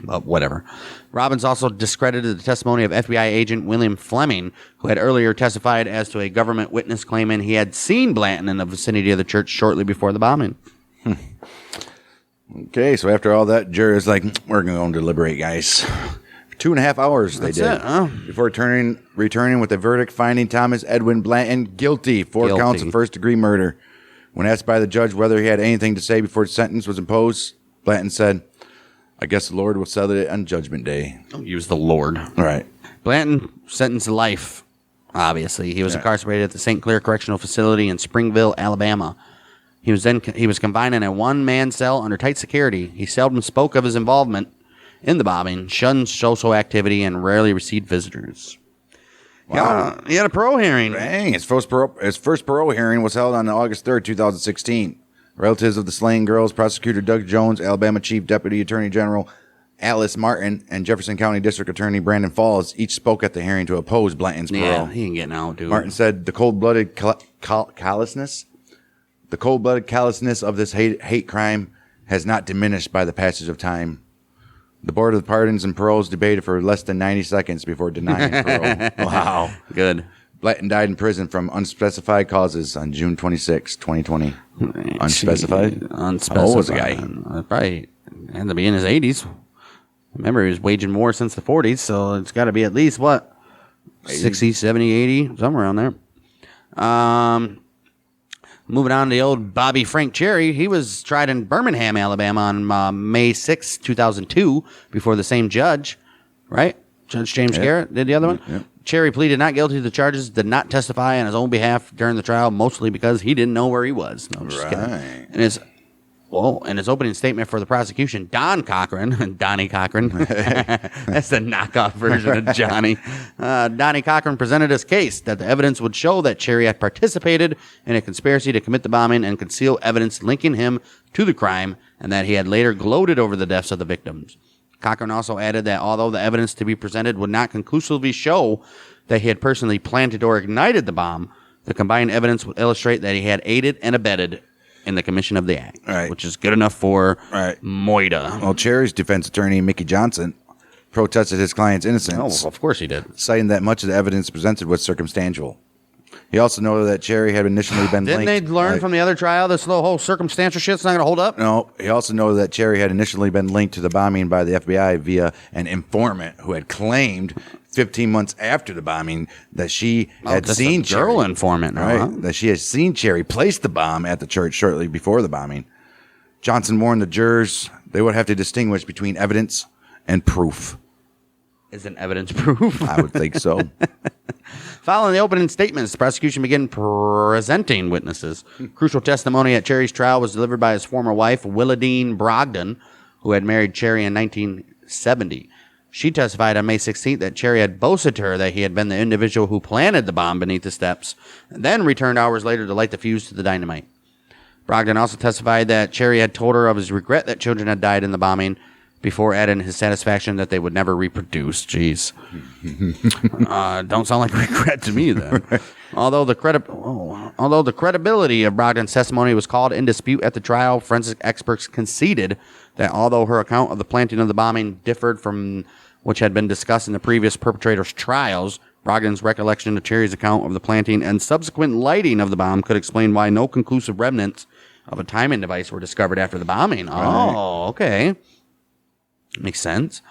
But whatever. Robbins also discredited the testimony of FBI agent William Fleming, who had earlier testified as to a government witness claiming he had seen Blanton in the vicinity of the church shortly before the bombing. Okay, so after all that, jury is like, we're going to deliberate, guys. For 2.5 hours they did. Before returning with a verdict finding Thomas Edwin Blanton guilty, 4 counts of first-degree murder. When asked by the judge whether he had anything to say before the sentence was imposed, Blanton said, I guess the Lord will settle it on Judgment Day. Don't use the Lord. All right. Blanton sentenced to life, obviously. He was incarcerated at the St. Clair Correctional Facility in Springville, Alabama. He was confined in a one-man cell under tight security. He seldom spoke of his involvement in the bombing, shunned social activity, and rarely received visitors. Wow. He had a parole hearing. Dang, his first parole hearing was held on August 3rd, 2016. Relatives of the slain girls, Prosecutor Doug Jones, Alabama Chief Deputy Attorney General Alice Martin, and Jefferson County District Attorney Brandon Falls each spoke at the hearing to oppose Blanton's parole. Yeah, he ain't getting out, dude. Martin said the cold-blooded callousness of this hate crime has not diminished by the passage of time. The Board of Pardons and Paroles debated for less than 90 seconds before denying parole. Wow. Good. Blanton died in prison from unspecified causes on June 26, 2020. Unspecified? Unspecified. How old was the guy? Probably had to be in his 80s. Remember, he was waging war since the 40s, so it's got to be at least, 60, 70, 80, somewhere around there. Moving on to the old Bobby Frank Cherry, he was tried in Birmingham, Alabama on May 6, 2002, before the same judge, right? Judge James Garrett did the other one? Yep. Cherry pleaded not guilty to the charges, did not testify on his own behalf during the trial, mostly because he didn't know where he was. No, I'm just kidding. In his opening statement for the prosecution, Donnie Cochran, that's the knockoff version of Johnny. Donnie Cochran presented his case that the evidence would show that Cherry had participated in a conspiracy to commit the bombing and conceal evidence linking him to the crime, and that he had later gloated over the deaths of the victims. Cochran also added that although the evidence to be presented would not conclusively show that he had personally planted or ignited the bomb, the combined evidence would illustrate that he had aided and abetted in the commission of the act, which is good enough for Moida. Well, Cherry's defense attorney, Mickey Johnson, protested his client's innocence. Oh, of course he did. Citing that much of the evidence presented was circumstantial. He also noted that Cherry had initially been linked. Didn't they learn from the other trial this little whole circumstantial shit's not going to hold up? No. He also noted that Cherry had initially been linked to the bombing by the FBI via an informant who had claimed 15 months after the bombing that she had just seen a girl Cherry. informant, Right. huh? That she had seen Cherry place the bomb at the church shortly before the bombing. Johnson warned the jurors they would have to distinguish between evidence and proof. Isn't evidence proof? I would think so. Following the opening statements, the prosecution began presenting witnesses. Crucial testimony at Cherry's trial was delivered by his former wife, Willadine Brogdon, who had married Cherry in 1970. She testified on May 16th that Cherry had boasted to her that he had been the individual who planted the bomb beneath the steps, and then returned hours later to light the fuse to the dynamite. Brogdon also testified that Cherry had told her of his regret that children had died in the bombing, before adding his satisfaction that they would never reproduce. Jeez. Don't sound like regret to me, then. Although the credibility of Brogdon's testimony was called in dispute at the trial, forensic experts conceded that although her account of the planting of the bombing differed from which had been discussed in the previous perpetrators' trials, Brogdon's recollection of Cherry's account of the planting and subsequent lighting of the bomb could explain why no conclusive remnants of a timing device were discovered after the bombing. Oh, okay. Makes sense.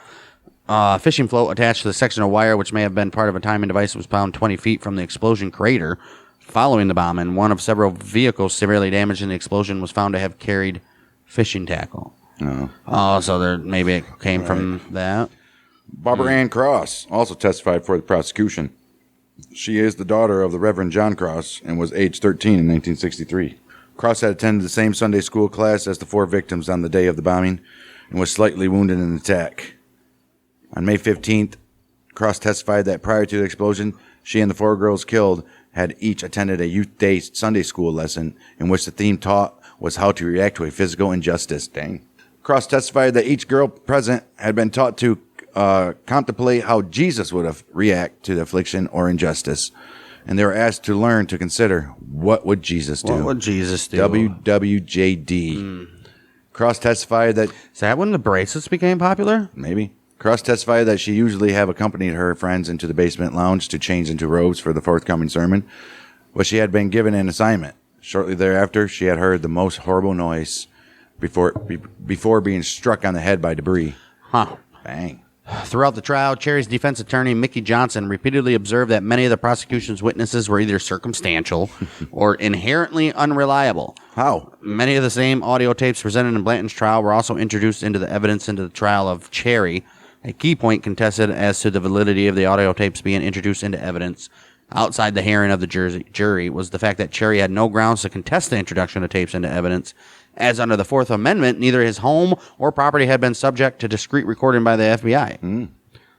A fishing float attached to the section of wire, which may have been part of a timing device, was found 20 feet from the explosion crater following the bomb, and one of several vehicles severely damaged in the explosion was found to have carried fishing tackle. Oh, so there maybe it came from that. Barbara Ann Cross also testified for the prosecution. She is the daughter of the Reverend John Cross and was age 13 in 1963. Cross had attended the same Sunday school class as the 4 victims on the day of the bombing and was slightly wounded in an attack. On May 15th, Cross testified that prior to the explosion, she and the 4 girls killed had each attended a youth day Sunday school lesson in which the theme taught was how to react to a physical injustice. Dang. Cross testified that each girl present had been taught to contemplate how Jesus would react to the affliction or injustice, and they were asked to learn to consider, what would Jesus do? What would Jesus do? WWJD. Cross testified that... Is that when the bracelets became popular? Maybe. Cross testified that she usually have accompanied her friends into the basement lounge to change into robes for the forthcoming sermon, but she had been given an assignment. Shortly thereafter, she had heard the most horrible noise before being struck on the head by debris. Huh. Bang. Throughout the trial, Cherry's defense attorney, Mickey Johnson, repeatedly observed that many of the prosecution's witnesses were either circumstantial or inherently unreliable. How? Many of the same audio tapes presented in Blanton's trial were also introduced into the evidence into the trial of Cherry. A key point contested as to the validity of the audio tapes being introduced into evidence outside the hearing of the jury was the fact that Cherry had no grounds to contest the introduction of tapes into evidence, as under the Fourth Amendment, neither his home or property had been subject to discreet recording by the FBI.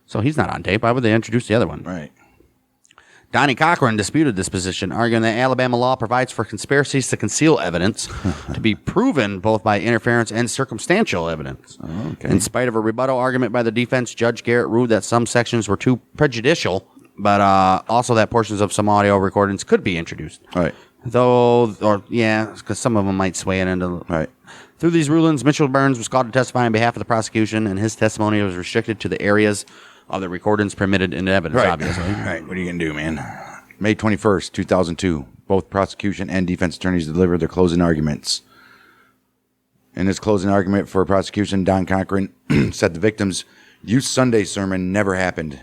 So he's not on tape. Why would they introduce the other one? Right. Donnie Cochran disputed this position, arguing that Alabama law provides for conspiracies to conceal evidence to be proven both by interference and circumstantial evidence. Okay. In spite of a rebuttal argument by the defense, Judge Garrett ruled that some sections were too prejudicial, but also that portions of some audio recordings could be introduced. Right. Because some of them might sway it into... Right. Through these rulings, Mitchell Burns was called to testify on behalf of the prosecution, and his testimony was restricted to the areas of the recordings permitted in evidence, obviously. Right. What are you going to do, man? May 21st, 2002, both prosecution and defense attorneys delivered their closing arguments. In his closing argument for prosecution, Don Cochran said the victim's youth Sunday sermon never happened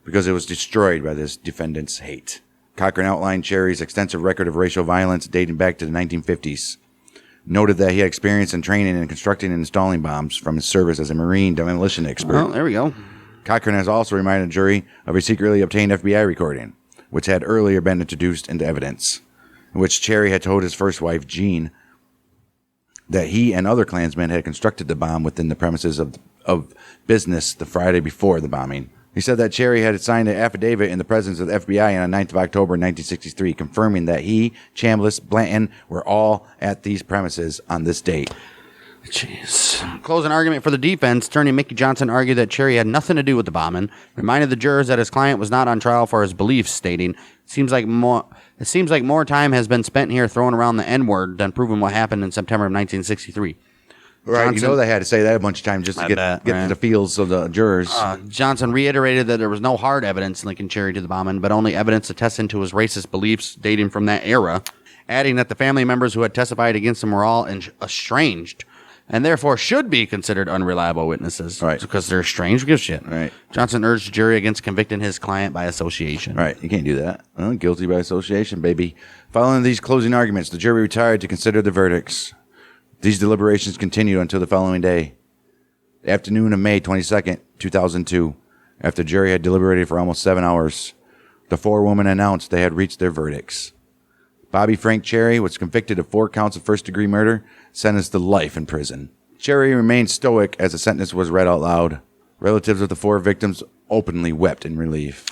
because it was destroyed by this defendant's hate. Cochran outlined Cherry's extensive record of racial violence dating back to the 1950s. Noted that he had experience in training in constructing and installing bombs from his service as a Marine demolition expert. Well, there we go. Cochran has also reminded the jury of a secretly obtained FBI recording, which had earlier been introduced into evidence, in which Cherry had told his first wife, Jean, that he and other Klansmen had constructed the bomb within the premises of business the Friday before the bombing. He said that Cherry had signed an affidavit in the presence of the FBI on the 9th of October 1963, confirming that he, Chambliss, Blanton were all at these premises on this date. Jeez. Closing argument for the defense, attorney Mickey Johnson argued that Cherry had nothing to do with the bombing, reminded the jurors that his client was not on trial for his beliefs, stating, It seems like more time has been spent here throwing around the N-word than proving what happened in September of 1963. Right, Johnson, they had to say that a bunch of times just to get to the feels of the jurors. Johnson reiterated that there was no hard evidence linking Cherry to the bombing, but only evidence attesting to his racist beliefs dating from that era, adding that the family members who had testified against him were all estranged and therefore should be considered unreliable witnesses. Right. Because they're strange. Who gives a shit? Right. Johnson urged the jury against convicting his client by association. Right. You can't do that. Well, guilty by association, baby. Following these closing arguments, the jury retired to consider the verdicts. These deliberations continued until the following day, the afternoon of May 22nd, 2002. After the jury had deliberated for almost 7 hours, the four women announced they had reached their verdicts. Bobby Frank Cherry was convicted of 4 counts of first-degree murder, sentenced to life in prison. Cherry remained stoic as the sentence was read out loud. Relatives of the 4 victims openly wept in relief.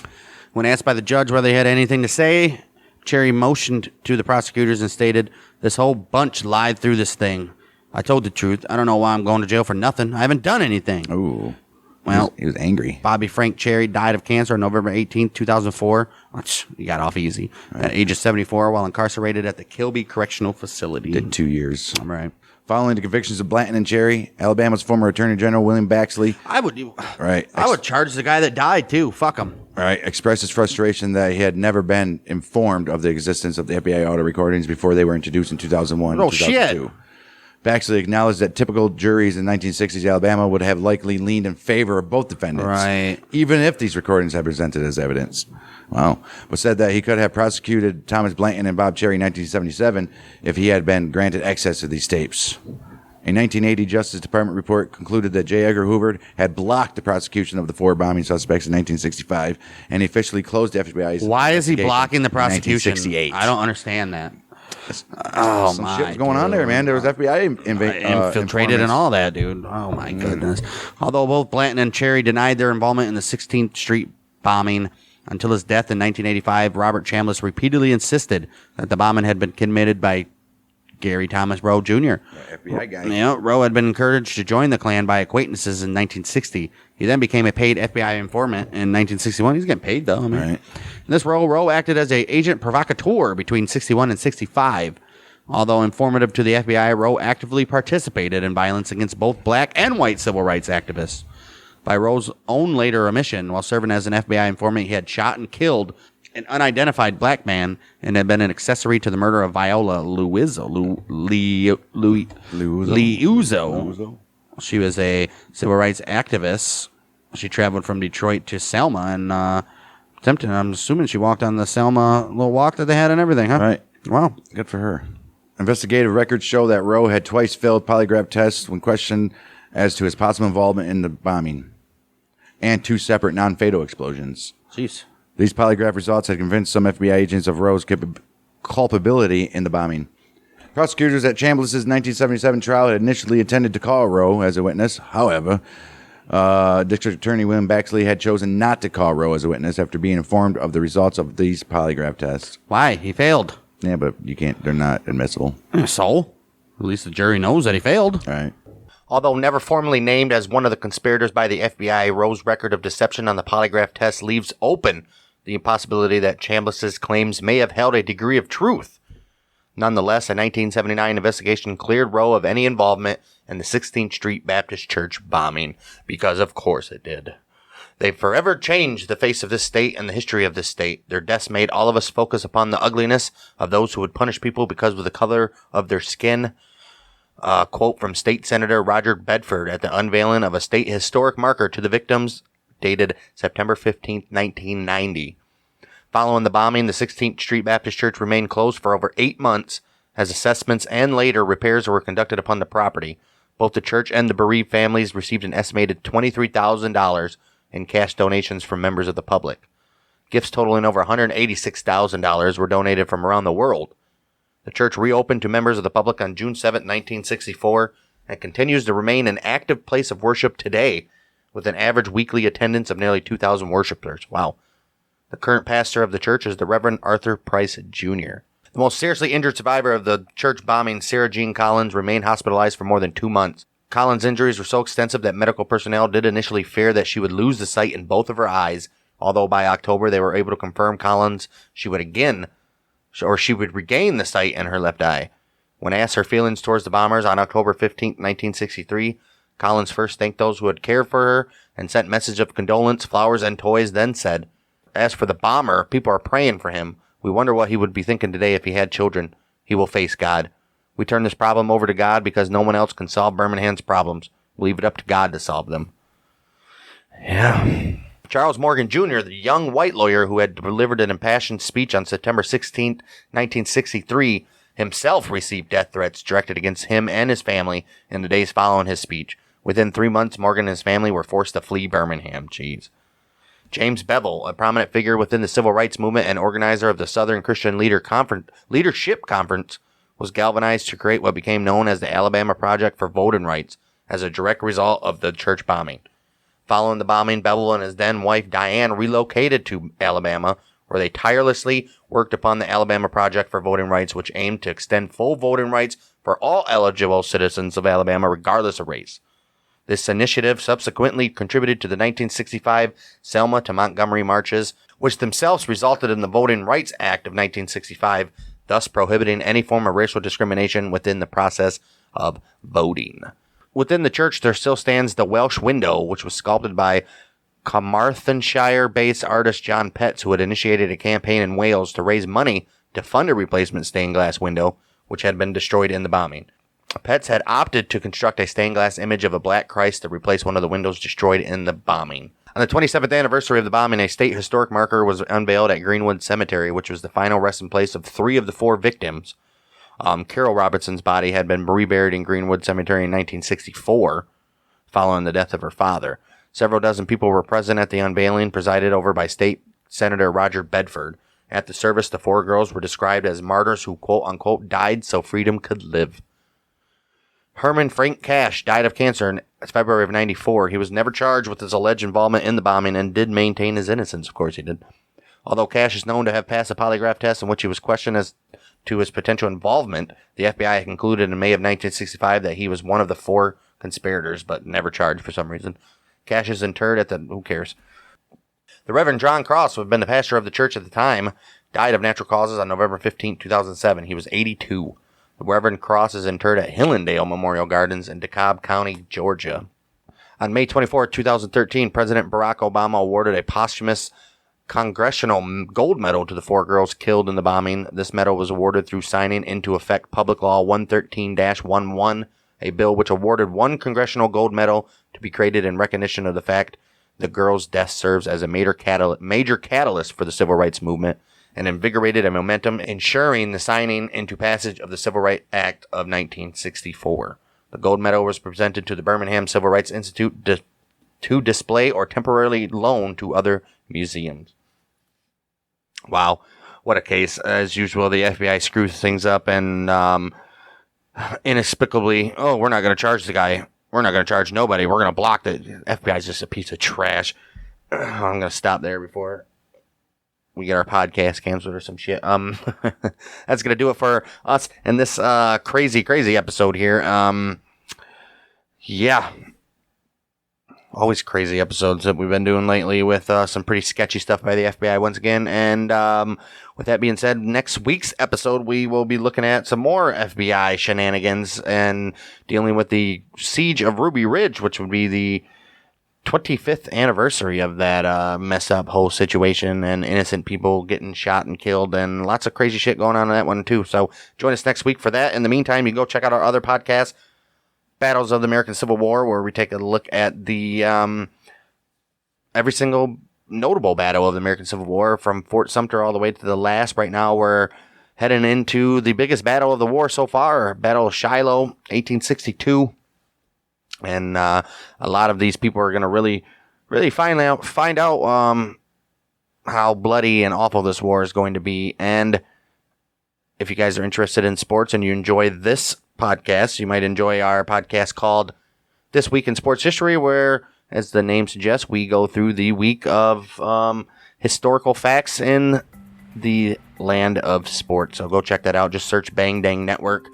When asked by the judge whether they had anything to say, Cherry motioned to the prosecutors and stated, "This whole bunch lied through this thing. I told the truth. I don't know why I'm going to jail for nothing. I haven't done anything." Ooh. Well, he was angry. Bobby Frank Cherry died of cancer on November 18, 2004. He got off easy. Right. At age of 74 while incarcerated at the Kilby Correctional Facility. Did 2 years. All right. Following the convictions of Blanton and Cherry, Alabama's former Attorney General William Baxley. I would charge the guy that died too. Fuck him. Right. Expressed his frustration that he had never been informed of the existence of the FBI audio recordings before they were introduced in 2001 and 2002. Shit. Baxley acknowledged that typical juries in 1960s Alabama would have likely leaned in favor of both defendants, right, even if these recordings had presented as evidence. Wow. But said that he could have prosecuted Thomas Blanton and Bob Cherry in 1977 if he had been granted access to these tapes. A 1980 Justice Department report concluded that J. Edgar Hoover had blocked the prosecution of the 4 bombing suspects in 1965 and officially closed the FBI's. Why is he blocking the prosecution? 1968. I don't understand that. Some shit was going on there, man. There was FBI infiltrated and all that, dude. Oh my goodness. Although both Blanton and Cherry denied their involvement in the 16th Street bombing until his death in 1985, Robert Chambliss repeatedly insisted that the bombing had been committed by Gary Thomas Rowe Jr. FBI guy. Rowe had been encouraged to join the Klan by acquaintances in 1960. He then became a paid FBI informant in 1961. He's getting paid, though. Right. This role, Rowe acted as an agent provocateur between 61 and 65. Although informative to the FBI, Rowe actively participated in violence against both black and white civil rights activists. By Rowe's own later admission, while serving as an FBI informant, he had shot and killed an unidentified black man and had been an accessory to the murder of Viola Liuzzo. She was a civil rights activist. She traveled from Detroit to Selma and I'm assuming she walked on the Selma little walk that they had and everything, huh? Right. Wow. Good for her. Investigative records show that Rowe had twice failed polygraph tests when questioned as to his possible involvement in the bombing and 2 separate non-fatal explosions. Jeez. These polygraph results had convinced some FBI agents of Rowe's culpability in the bombing. Prosecutors at Chambliss's 1977 trial had initially intended to call Rowe as a witness. However, District Attorney William Baxley had chosen not to call Rowe as a witness after being informed of the results of these polygraph tests. Why? He failed. Yeah, but you can't. They're not admissible. So? At least the jury knows that he failed. All right. Although never formally named as one of the conspirators by the FBI, Rowe's record of deception on the polygraph test leaves open the impossibility that Chambliss's claims may have held a degree of truth. Nonetheless, a 1979 investigation cleared Rowe of any involvement in the 16th Street Baptist Church bombing, because of course it did. They forever changed the face of this state and the history of this state. Their deaths made all of us focus upon the ugliness of those who would punish people because of the color of their skin. Quote from State Senator Roger Bedford at the unveiling of a state historic marker to the victims, dated September 15, 1990. Following the bombing, the 16th Street Baptist Church remained closed for over 8 months as assessments and later repairs were conducted upon the property. Both the church and the bereaved families received an estimated $23,000 in cash donations from members of the public. Gifts totaling over $186,000 were donated from around the world. The church reopened to members of the public on June 7, 1964, and continues to remain an active place of worship today, with an average weekly attendance of nearly 2,000 worshipers. Wow. The current pastor of the church is the Reverend Arthur Price, Jr. The most seriously injured survivor of the church bombing, Sarah Jean Collins, remained hospitalized for more than 2 months. Collins' injuries were so extensive that medical personnel did initially fear that she would lose the sight in both of her eyes, although by October they were able to confirm she would regain the sight in her left eye. When asked her feelings towards the bombers on October 15, 1963, Collins first thanked those who had cared for her and sent messages of condolence, flowers, and toys, then said, "As for the bomber, people are praying for him. We wonder what he would be thinking today if he had children. He will face God. We turn this problem over to God because no one else can solve Birmingham's problems. We leave it up to God to solve them. Yeah. Charles Morgan Jr., the young white lawyer who had delivered an impassioned speech on September 16, 1963, himself received death threats directed against him and his family in the days following his speech. Within 3 months, Morgan and his family were forced to flee Birmingham. Jeez. James Bevel, a prominent figure within the civil rights movement and organizer of the Southern Christian Leadership Conference, was galvanized to create what became known as the Alabama Project for Voting Rights as a direct result of the church bombing. Following the bombing, Bevel and his then-wife Diane relocated to Alabama, where they tirelessly worked upon the Alabama Project for Voting Rights, which aimed to extend full voting rights for all eligible citizens of Alabama, regardless of race. This initiative subsequently contributed to the 1965 Selma to Montgomery marches, which themselves resulted in the Voting Rights Act of 1965, thus prohibiting any form of racial discrimination within the process of voting. Within the church, there still stands the Welsh window, which was sculpted by Carmarthenshire-based artist John Petts, who had initiated a campaign in Wales to raise money to fund a replacement stained glass window, which had been destroyed in the bombing. Petts had opted to construct a stained glass image of a black Christ to replace one of the windows destroyed in the bombing. On the 27th anniversary of the bombing, a state historic marker was unveiled at Greenwood Cemetery, which was the final resting place of 3 of the 4 victims. Carol Robertson's body had been reburied in Greenwood Cemetery in 1964, following the death of her father. Several dozen people were present at the unveiling, presided over by State Senator Roger Bedford. At the service, the 4 girls were described as martyrs who, quote-unquote, died so freedom could live. Herman Frank Cash died of cancer in February of 1994. He was never charged with his alleged involvement in the bombing and did maintain his innocence. Of course he did. Although Cash is known to have passed a polygraph test in which he was questioned as to his potential involvement, the FBI concluded in May of 1965 that he was one of the 4 conspirators, but never charged for some reason. Cash is interred at the... Who cares? The Reverend John Cross, who had been the pastor of the church at the time, died of natural causes on November 15, 2007. He was 82. The Reverend Cross is interred at Hillendale Memorial Gardens in DeKalb County, Georgia. On May 24, 2013, President Barack Obama awarded a posthumous Congressional Gold Medal to the 4 girls killed in the bombing. This medal was awarded through signing into effect Public Law 113-11, a bill which awarded 1 Congressional Gold Medal to be created in recognition of the fact the girls' death serves as a major catalyst for the civil rights movement and invigorated a momentum ensuring the signing into passage of the Civil Rights Act of 1964. The gold medal was presented to the Birmingham Civil Rights Institute to display or temporarily loan to other museums. Wow, what a case. As usual, the FBI screws things up and inexplicably, we're not going to charge the guy. We're not going to charge nobody. We're going to block the FBI is just a piece of trash. I'm going to stop there before we get our podcast canceled or some shit. That's going to do it for us in this crazy episode here. Yeah. Always crazy episodes that we've been doing lately with some pretty sketchy stuff by the FBI once again. And with that being said, next week's episode, we will be looking at some more FBI shenanigans and dealing with the siege of Ruby Ridge, which would be the 25th anniversary of that mess up whole situation and innocent people getting shot and killed and lots of crazy shit going on in that one too. So join us next week for that. In the meantime, you can go check out our other podcast, Battles of the American Civil War, where we take a look at the every single notable battle of the American Civil War from Fort Sumter all the way to the last. Right now we're heading into the biggest battle of the war so far, Battle of Shiloh, 1862. And a lot of these people are going to really find out how bloody and awful this war is going to be. And if you guys are interested in sports and you enjoy this podcast, you might enjoy our podcast called This Week in Sports History, where, as the name suggests, we go through the week of historical facts in the land of sports. So go check that out. Just search Bang Dang Network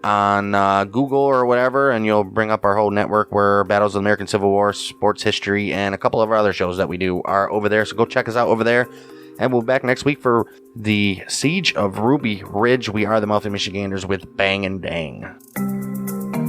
on Google or whatever, and you'll bring up our whole network where Battles of the American Civil War, Sports History, and a couple of our other shows that we do are over there. So go check us out over there. And we'll be back next week for the Siege of Ruby Ridge. We are the Mouthy Michiganders with Bang and Dang.